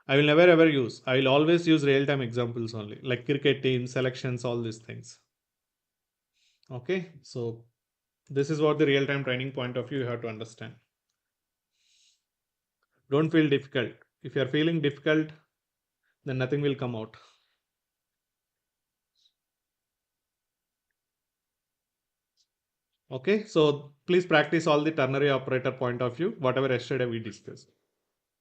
I will never ever use. I will always use real-time examples only, like cricket teams, selections, all these things. Okay, so this is what the real-time training point of view you have to understand. Don't feel difficult. If you are feeling difficult, then nothing will come out. Okay, so please practice all the ternary operator point of view, whatever yesterday we discussed.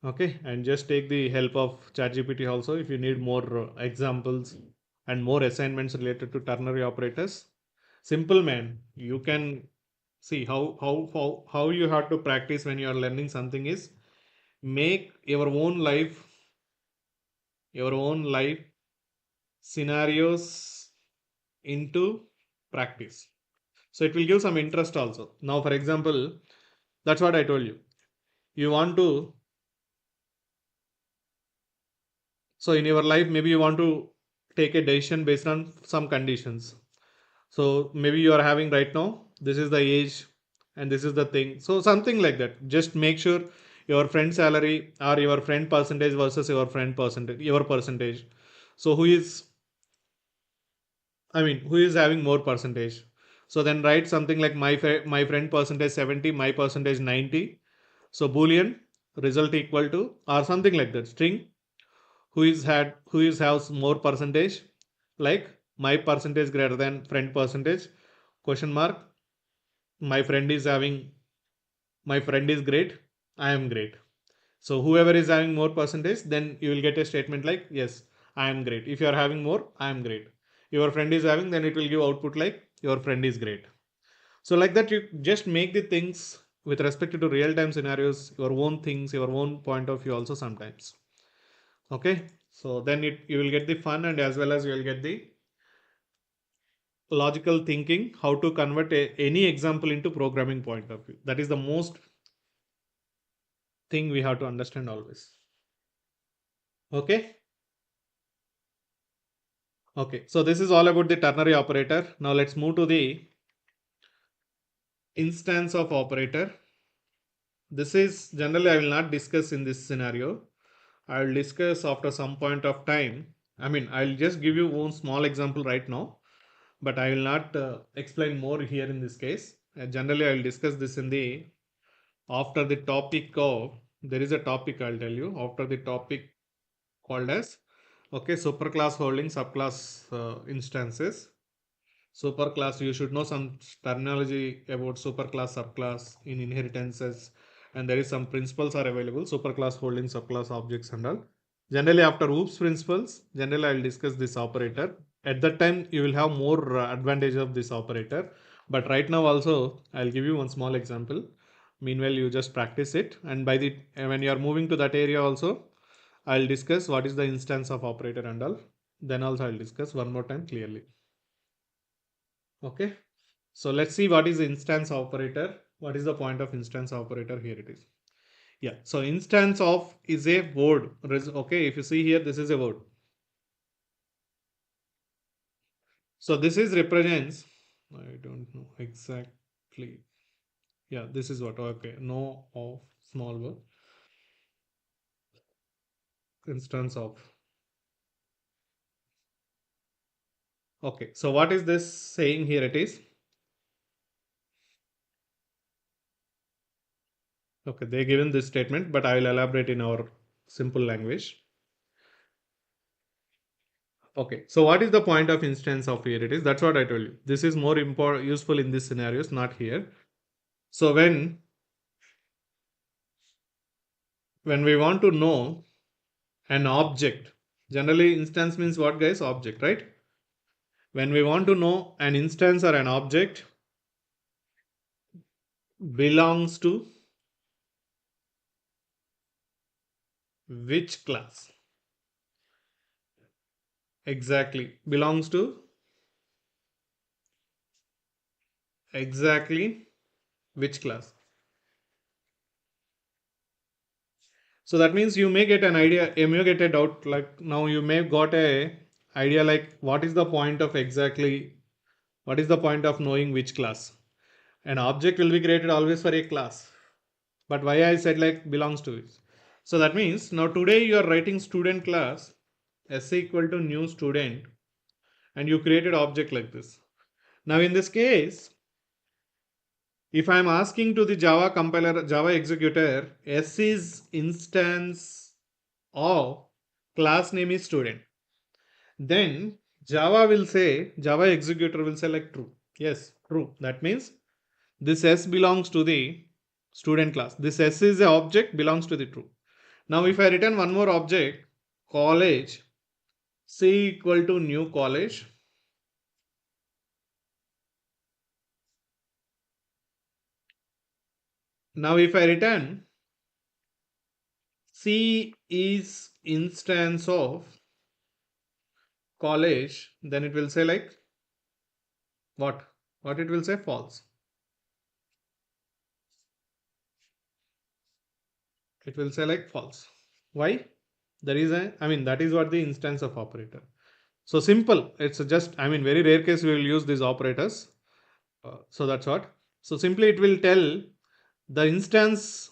Okay, and just take the help of ChatGPT also if you need more examples and more assignments related to ternary operators. Simple man, you can see how you have to practice when you are learning something is make your own life scenarios into practice. So it will give some interest also. Now, for example, that's what I told you. You want to, so in your life, maybe you want to take a decision based on some conditions. So maybe you are having right now, this is the age and this is the thing. So something like that. Just make sure your friend salary or your friend percentage versus your percentage. So who is having more percentage? So then write something like my friend percentage 70, my percentage 90. So boolean result equal to or something like that. String who is has more percentage, like my percentage greater than friend percentage, question mark, my friend is having my friend is great, I am great. So whoever is having more percentage, then you will get a statement like yes, I am great. If you are having more, I am great. Your friend is having, then it will give output like your friend is great. So like that, you just make the things with respect to real time scenarios, your own things, your own point of view also sometimes. Okay, so then you will get the fun and as well as you will get the logical thinking, how to convert any example into programming point of view. That is the most thing we have to understand always. Okay. Okay, so this is all about the ternary operator. Now let's move to the instance of operator. This is generally I will not discuss in this scenario. I will discuss after some point of time. I'll just give you one small example right now, but I will not explain more here in this case. Generally, I will discuss this in the after the topic of, there is a topic I'll tell you after the topic called as, okay, superclass holding subclass instances. Superclass, you should know some terminology about superclass, subclass in inheritances, and there is some principles are available. Superclass holding subclass objects and all. Generally, after OOPS principles, generally I will discuss this operator. At that time, you will have more advantage of this operator. But right now also, I'll give you one small example. Meanwhile, you just practice it, and by the when you are moving to that area also, I'll discuss what is the instance of operator and all. Then also I'll discuss one more time clearly. Okay. So let's see what is instance operator. What is the point of instance operator? Here it is. Yeah. So instance of is a word. Okay. If you see here, this is a word. So this is represents. I don't know exactly. Yeah. This is what. Okay. No of small word. Instance of. Okay. So what is this saying here? It is. Okay. They given this statement, but I will elaborate in our simple language. Okay, so what is the point of instance of here? It is that's what I told you. This is more important, useful in these scenarios, not here. So when we want to know an object, generally instance means what, guys? Object, right? When we want to know an instance or an object belongs to which class? Exactly, belongs to exactly which class? So that means you may get an idea, you may get a doubt, like now you may got a idea like what is the point of exactly, what is the point of knowing which class? An object will be created always for a class. But why I said like belongs to it? So that means now today you are writing student class s equal to new student and you created object like this. Now in this case, if I am asking to the Java compiler, Java executor, s is instance of class name is student, then Java executor will say like true. Yes, true. That means this S belongs to the student class. This S is a object belongs to the true. Now if I return one more object, college, C equal to new college. Now if I return C is instance of college, then it will say like what? What it will say? False. It will say like false. Why? There is that is what the instance of operator. So simple. It's just, very rare case we will use these operators. So that's what. So simply it will tell the instance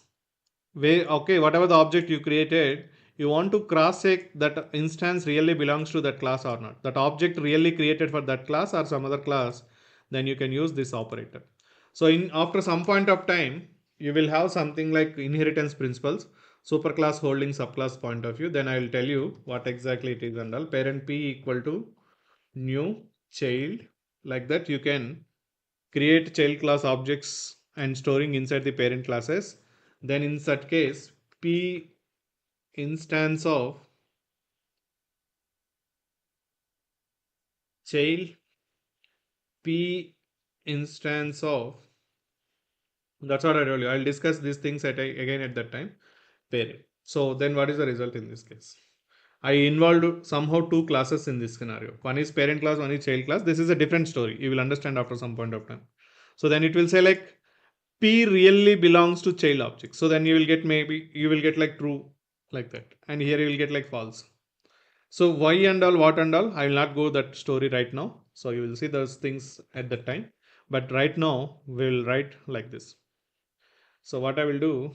where, okay, whatever the object you created, you want to cross check that instance really belongs to that class or not. That object really created for that class or some other class, then you can use this operator. So in after some point of time, you will have something like inheritance principles, superclass holding subclass point of view. Then I will tell you what exactly it is and all. Parent P equal to new child, like that you can create child class objects and storing inside the parent classes. Then in such case, P instance of child, P instance of, that's what I told you. I'll discuss these things again at that time. Parent. So then what is the result in this case? I involved somehow two classes in this scenario. One is parent class, one is child class. This is a different story. You will understand after some point of time. So then it will say like P really belongs to child object. So then you will get, maybe you will get like true like that. And here you will get like false. So why and all, what and all, I will not go that story right now. So you will see those things at that time. But right now we will write like this. So what I will do,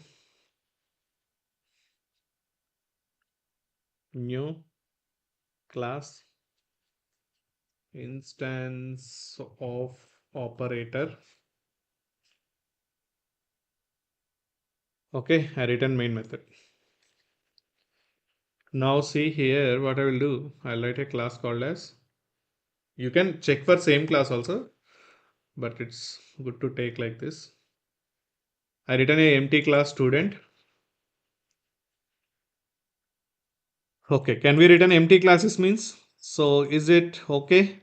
new class instance of operator. Okay, I written main method. Now see here what I will do. I'll write a class called as, you can check for same class also, but it's good to take like this. I written a empty class student. Okay, can we return empty classes means? So is it okay?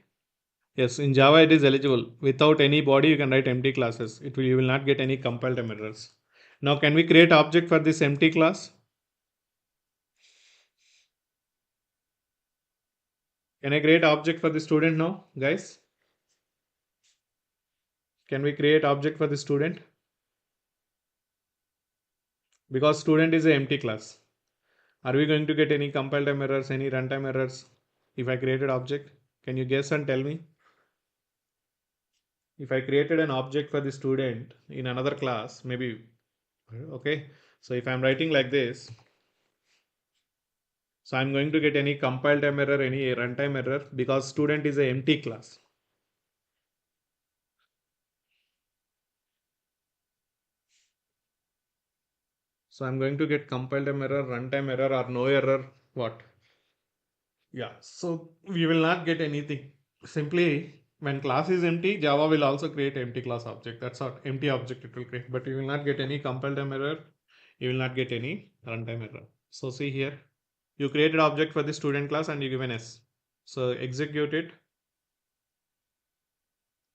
Yes, in Java it is eligible. Without any body you can write empty classes. You will not get any compile time errors. Now can we create object for this empty class? Can I create object for the student now, guys? Can we create object for the student? Because student is an empty class. Are we going to get any compile time errors, any runtime errors if I created object? Can you guess and tell me? If I created an object for the student in another class, maybe, okay. So if I'm writing like this, so I'm going to get any compile time error, any runtime error because student is an empty class. So I'm going to get compile time error, runtime error or no error. What? Yeah, so we will not get anything. Simply when class is empty, Java will also create empty class object. That's not empty object it will create, but you will not get any compile time error. You will not get any runtime error. So see here, you created object for the student class and you give an S. So execute it,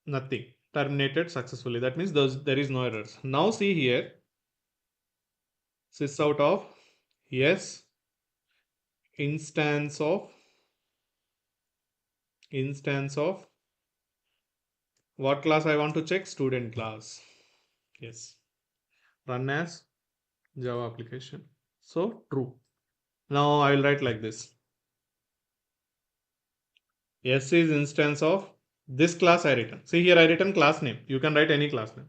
nothing. Terminated successfully. That means there is no errors. Now see here, sys out of yes instance of what class I want to check? Student class. Yes. Run as Java application. So true. Now I will write like this. S is instance of this class I written. See here I written class name. You can write any class name.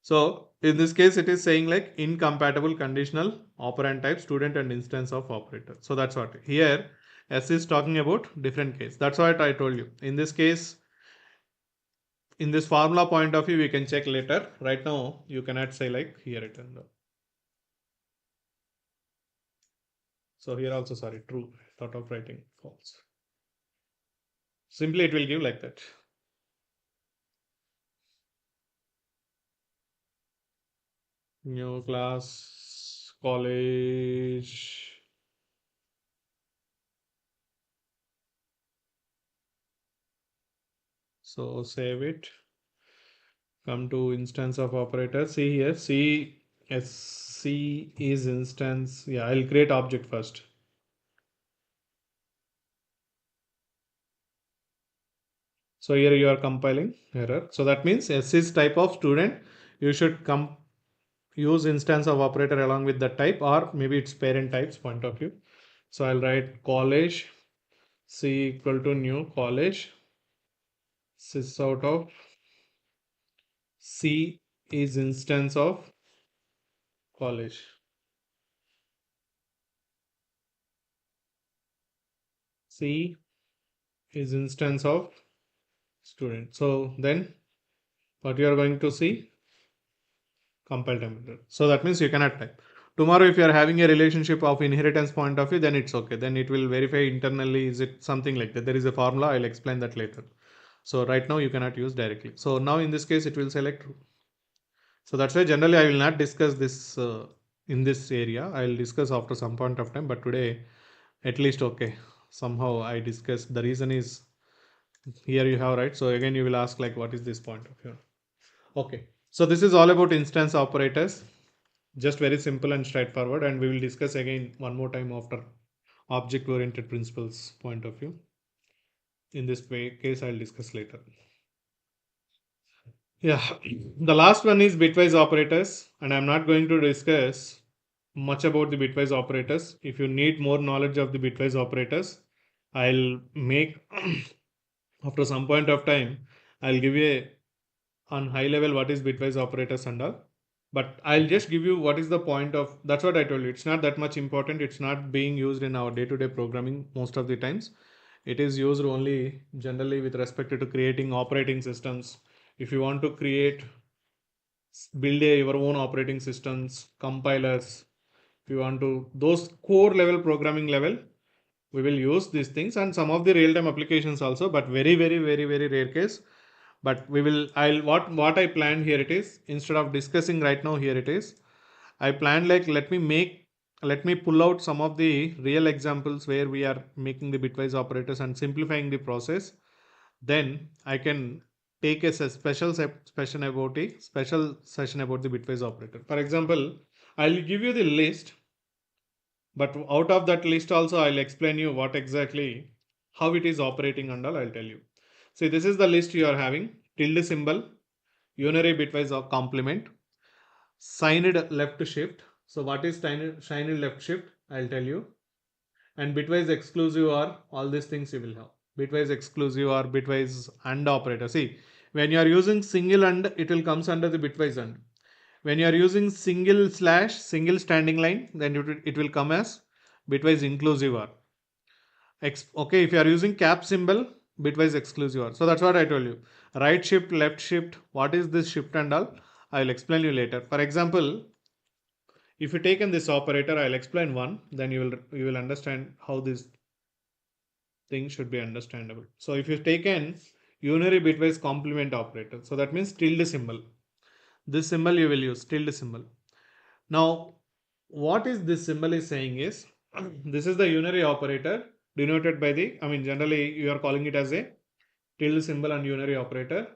So in this case it is saying like incompatible conditional operand type student and instance of operator. So that's what here S is talking about different case. That's what I told you. In this case, in this formula point of view, we can check later. Right now, you cannot say like here written. So here also, sorry, true. Thought of writing false. Simply it will give like that. New class, college. So save it. Come to instance of operator. See here, SC is instance. Yeah, I'll create object first. So here you are compiling error. So that means S is type of student. You should use instance of operator along with that type, or maybe it's parent types point of view. So I'll write college C equal to new college sys out of C is instance of college. C is instance of student. So then what you are going to see? Compile time error. So that means you cannot type. Tomorrow, if you are having a relationship of inheritance point of view, then it's okay. Then it will verify internally. Is it something like that? There is a formula. I'll explain that later. So right now you cannot use directly. So now in this case, it will select true. So that's why generally I will not discuss this in this area. I will discuss after some point of time. But today, at least okay. Somehow I discussed. The reason is here you have right. So again you will ask like what is this point of view? Okay. So this is all about instance operators. Just very simple and straightforward, and we will discuss again one more time after object oriented principles point of view. In this case I'll discuss later. Yeah, the last one is bitwise operators, and I'm not going to discuss much about the bitwise operators. If you need more knowledge of the bitwise operators, I'll make after some point of time I'll give you a on high level what is bitwise operators and all, but I'll just give you what is the point of. That's what I told you, it's not that much important. It's not being used in our day-to-day programming most of the times. It is used only generally with respect to creating operating systems. If you want to create build your own operating systems, compilers, if you want to those core level programming level, we will use these things and some of the real-time applications also, but very rare case. But we will I'll what I planned here it is, instead of discussing right now here it is, I planned like let me pull out some of the real examples where we are making the bitwise operators and simplifying the process. Then I can take a special session about the bitwise operator. For example, I'll give you the list, but out of that list also I'll explain you what exactly how it is operating and all, I'll tell you. See, this is the list you are having: tilde symbol, unary bitwise or complement, signed left shift. So what is signed left shift? I'll tell you. And bitwise exclusive or all these things you will have. Bitwise exclusive or bitwise and operator. See, when you are using single and, it will comes under the bitwise and. When you are using single slash single standing line, then it will come as bitwise inclusive or. Okay, if you are using cap symbol, bitwise exclusive or. So that's what I told you. Right shift, left shift. What is this shift and all? I will explain you later. For example, if you take in this operator, I'll explain one. Then you will understand how this thing should be understandable. So if you take an unary bitwise complement operator, so that means tilde symbol. This symbol you will use tilde symbol. Now, what is this symbol is saying is this is the unary operator denoted by the, I mean, generally you are calling it as a tilde symbol and unary operator.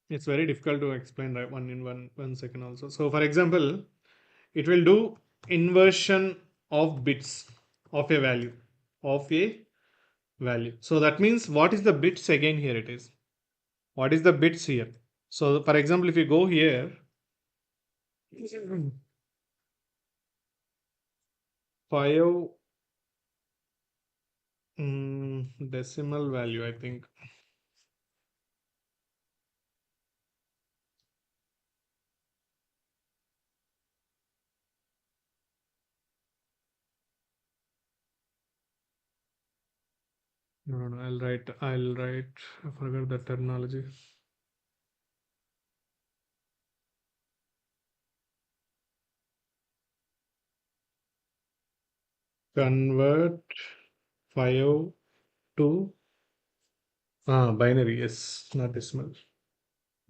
It's very difficult to explain right one in one second also. So for example, it will do inversion of bits of a value of a value. So that means what is the bits again here it is. What is the bits here? So for example, if you go here, 5 decimal value, I think. No, I'll write, I forgot the terminology. Convert 5 to binary, yes, not decimal.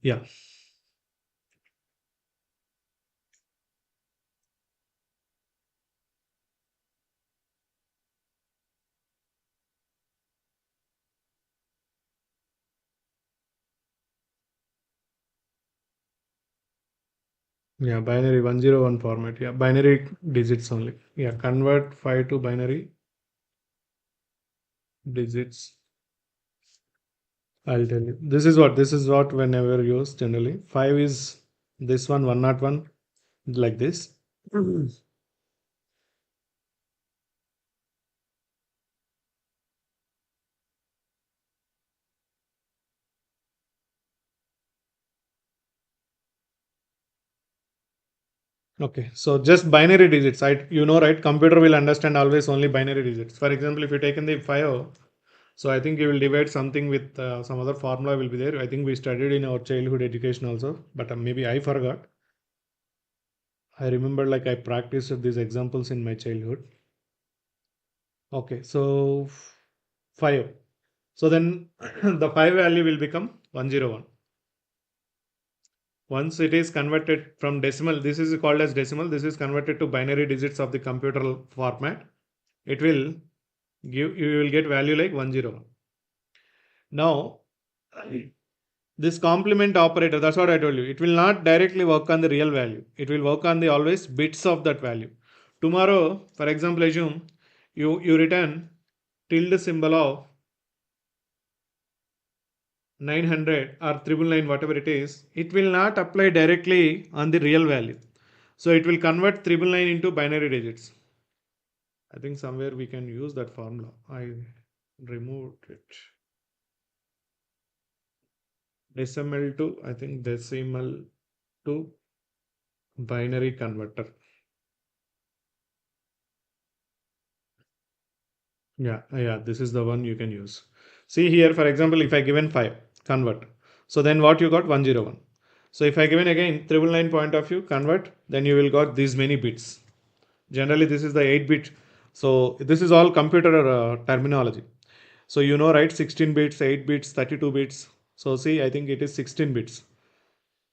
Yeah. Yeah, binary 101 format. Yeah, binary digits only. Yeah, convert 5 to binary digits. I'll tell you. This is what whenever used generally. 5 is this one, 101, like this. Mhm. Okay, so just binary digits. Right? Computer will understand always only binary digits. For example, if you take in the 5, so I think you will divide something with some other formula will be there. I think we studied in our childhood education also, but maybe I forgot. I remember like I practiced these examples in my childhood. Okay, so 5. So then the 5 value will become 101. Once it is converted from decimal, this is called as decimal. This is converted to binary digits of the computer format. It will you will get value like 101. Now, this complement operator, that's what I told you. It will not directly work on the real value. It will work on the always bits of that value. Tomorrow, for example, assume you return tilde symbol of 900 or 999, whatever it is. It will not apply directly on the real value. So it will convert 999 into binary digits. I think somewhere we can use that formula. I removed it. Decimal to, I think decimal to binary converter. Yeah, this is the one you can use. See here, for example, if I given 5, convert. So then what you got? 101. So if I given again 999 point of view, convert, then you will got these many bits. Generally, this is the 8-bit. So this is all computer terminology. So right, 16 bits, 8 bits, 32 bits. So see, I think it is 16 bits.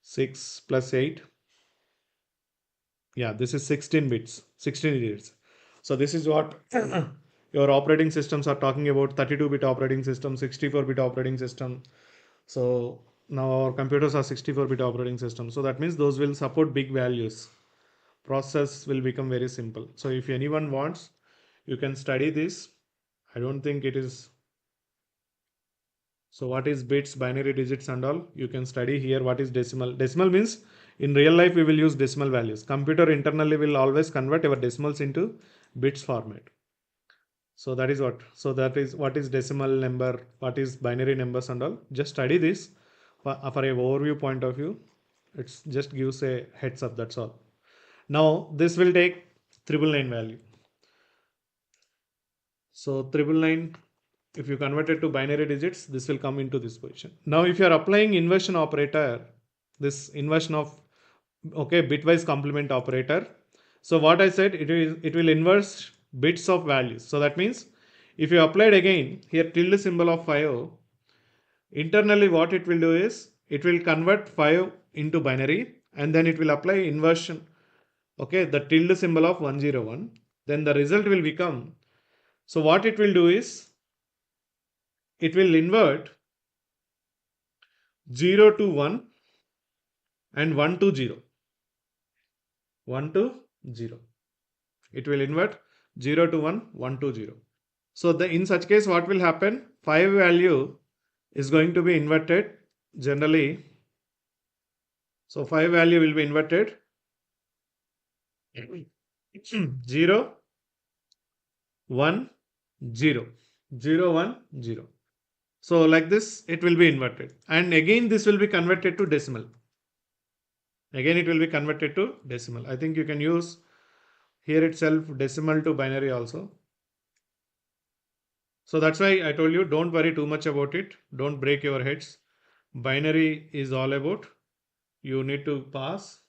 6 plus 8. Yeah, this is 16 bits, 16 digits. So this is what your operating systems are talking about 32-bit operating system, 64-bit operating system. So now our computers are 64-bit operating system. So that means those will support big values. Process will become very simple. So if anyone wants, you can study this. I don't think it is. So what is bits, binary digits and all? You can study here what is decimal. Decimal means in real life we will use decimal values. Computer internally will always convert our decimals into bits format. So that is what. So that is what is decimal number, what is binary numbers and all. Just study this for a overview point of view. It's just gives a heads up. That's all. Now this will take 999 value. So 999, if you convert it to binary digits, this will come into this position. Now if you are applying inversion operator, this inversion of, okay, bitwise complement operator. So what I said, it will inverse bits of values. So that means if you applied again here tilde symbol of 5, internally what it will do is it will convert 5 into binary and then it will apply inversion. Okay, the tilde symbol of 101. Then the result will become, so what it will do is it will invert 0 to 1 and 1 to 0. 1 to 0. It will invert 0 to 1, 1 to 0. So in such case, what will happen? 5 value is going to be inverted generally. So 5 value will be inverted 0, 1, 0. 0, 1, 0. So like this, it will be inverted. And again, this will be converted to decimal. Again, it will be converted to decimal. I think you can use here itself decimal to binary also. So that's why I told you, don't worry too much about it. Don't break your heads. Binary is all about, you need to pass.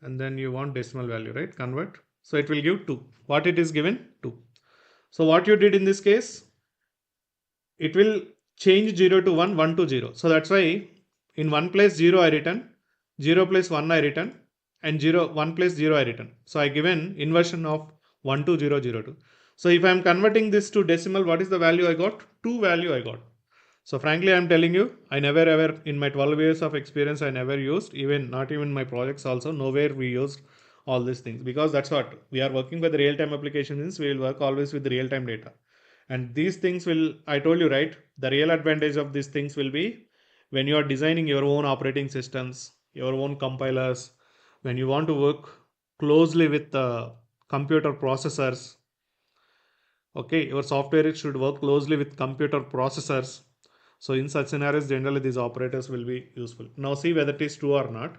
And then you want decimal value, right? Convert. So it will give 2. What it is given? 2. So what you did in this case, it will change 0 to 1, 1 to 0. So that's why in one place 0 I written, 0 place 1 I written, and 0, 1 place 0 I written. So I given inversion of 1 to 0, 0 to. So if I am converting this to decimal, what is the value I got? 2 value I got. So frankly, I'm telling you, I never ever in my 12 years of experience, I never used, even not even my projects also, nowhere we used all these things, because that's what we are working with the real-time applications. We will work always with the real-time data. And these things will, I told you, right? The real advantage of these things will be when you are designing your own operating systems, your own compilers, when you want to work closely with the computer processors. Okay, your software should work closely with computer processors. So in such scenarios, generally these operators will be useful. Now see whether it is true or not.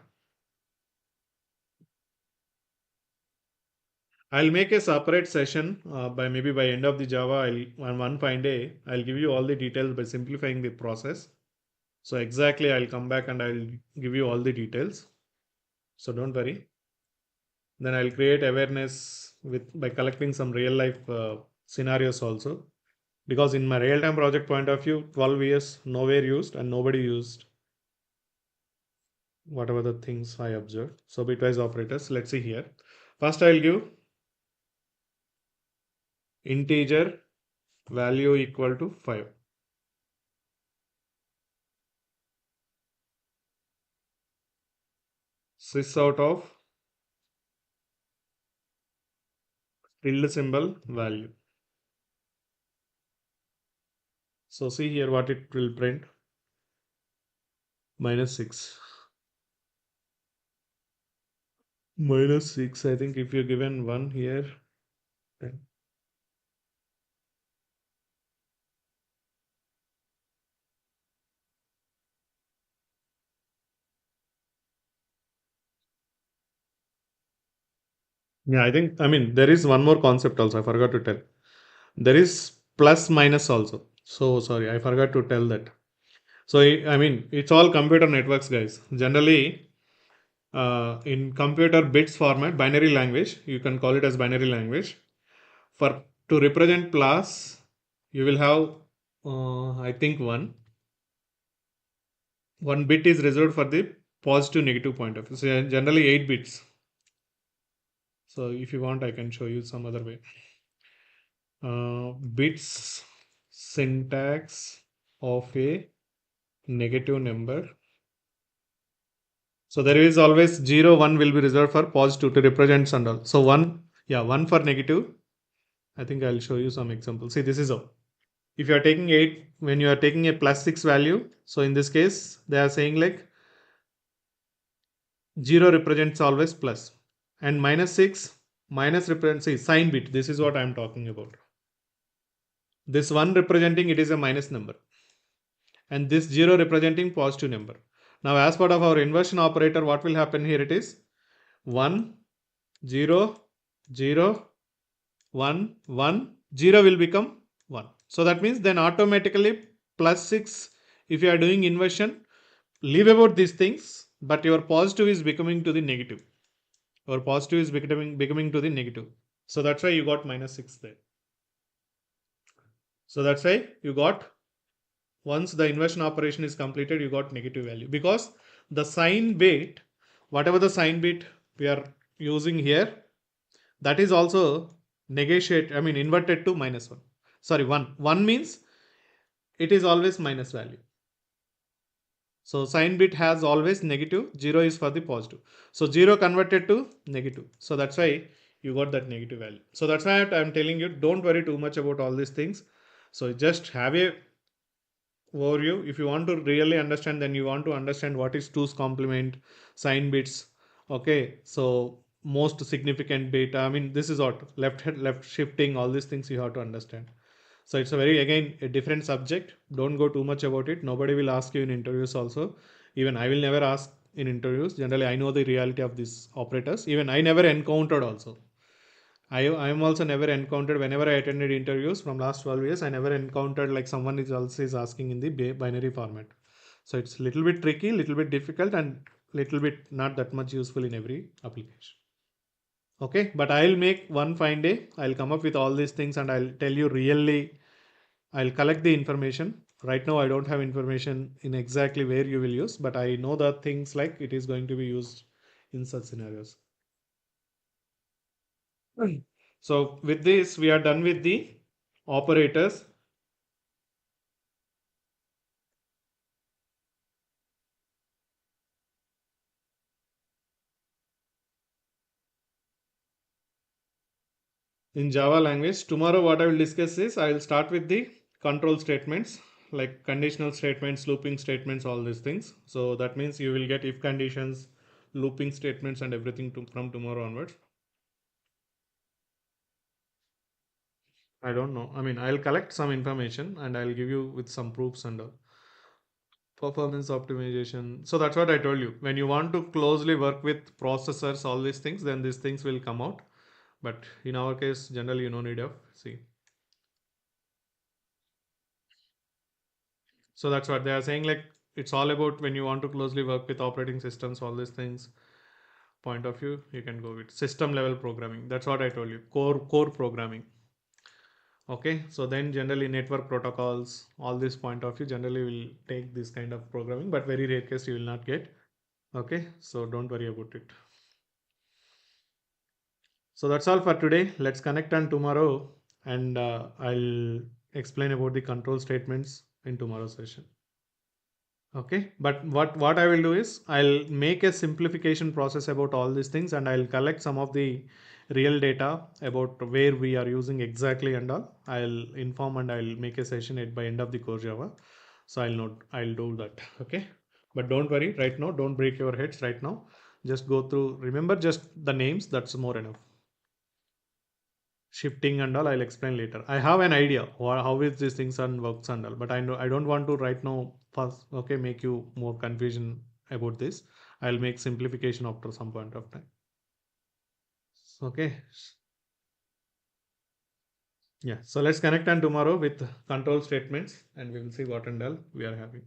I'll make a separate session by maybe by end of the Java. On one fine day, I'll give you all the details by simplifying the process. So exactly, I'll come back and I'll give you all the details. So don't worry. Then I'll create awareness with by collecting some real life scenarios also. Because in my real time project point of view, 12 years nowhere used and nobody used whatever the things I observed. So bitwise operators, let's see here. First I'll give integer value equal to 5. Sys out of tilde symbol value. So see here what it will print. -6. -6. I think if you're given 1 here, then yeah, I mean, there is one more concept also. I forgot to tell. There is plus minus also. So sorry, I forgot to tell that. So I mean, it's all computer networks, guys. Generally, in computer bits format, binary language, you can call it as binary language. For to represent plus, you will have, I think one bit is reserved for the positive negative point of view. So generally 8 bits. So if you want, I can show you some other way. Bits syntax of a negative number. So there is always 0, 1 will be reserved for positive to represent and all. So 1, yeah, 1 for negative. I think I'll show you some examples. See, this is how. If you are taking 8, when you are taking a plus 6 value, so in this case, they are saying like 0 represents always plus, and minus 6 minus represents, see, sign bit. This is what I am talking about. This 1 representing it is a minus number, and this 0 representing positive number. Now, as part of our inversion operator, what will happen here? It is 1, 0, 0, 1, 1, 0 will become 1. So that means then automatically plus 6, if you are doing inversion, leave about these things, but your positive is becoming to the negative. Your positive is becoming to the negative. So that's why you got minus 6 there. So that's why you got, once the inversion operation is completed, you got negative value, because the sign bit, whatever the sign bit we are using here, that is also inverted to minus 1. Sorry, 1. 1 means it is always minus value. So sign bit has always negative, 0 is for the positive. So 0 converted to negative. So that's why you got that negative value. So that's why I'm telling you, don't worry too much about all these things. So just have a overview. If you want to really understand, then you want to understand what is 2's complement, sign bits. Okay, so most significant bit. This is what left shifting, all these things you have to understand. So it's a very, again, a different subject. Don't go too much about it. Nobody will ask you in interviews also. Even I will never ask in interviews. Generally, I know the reality of these operators. Even I never encountered also. I am also never encountered, whenever I attended interviews from last 12 years, I never encountered like someone is also is asking in the binary format. So it's little bit tricky, little bit difficult, and little bit not that much useful in every application. Okay, but I'll make one fine day. I'll come up with all these things and I'll tell you really, I'll collect the information. Right now, I don't have information in exactly where you will use, but I know the things like it is going to be used in such scenarios. So with this, we are done with the operators. In Java language. Tomorrow, what I will discuss is I will start with the control statements like conditional statements, looping statements, all these things. So that means you will get if conditions, looping statements, and everything from tomorrow onwards. I don't know. I'll collect some information and I'll give you with some proofs and all. Performance optimization. So that's what I told you. When you want to closely work with processors, all these things, then these things will come out. But in our case, generally, you no need of see. So that's what they are saying. Like it's all about when you want to closely work with operating systems, all these things. Point of view, you can go with system level programming. That's what I told you. Core programming. Okay. So then generally network protocols, all this point of view, generally will take this kind of programming, but very rare case you will not get. Okay. So don't worry about it. So that's all for today. Let's connect on tomorrow and I'll explain about the control statements in tomorrow's session. Okay, but what I will do is I'll make a simplification process about all these things and I'll collect some of the real data about where we are using exactly and all. I'll inform and I'll make a session at by end of the course Java. So I'll do that. Okay, but don't worry right now. Don't break your heads right now. Just go through. Remember just the names. That's more enough. Shifting and all I'll explain later. I have an idea how is these things and works and all, but I know I don't want to right now first, okay, make you more confusion about this. I'll make simplification after some point of time. Okay, yeah, so let's connect on tomorrow with control statements and we will see what and all we are having.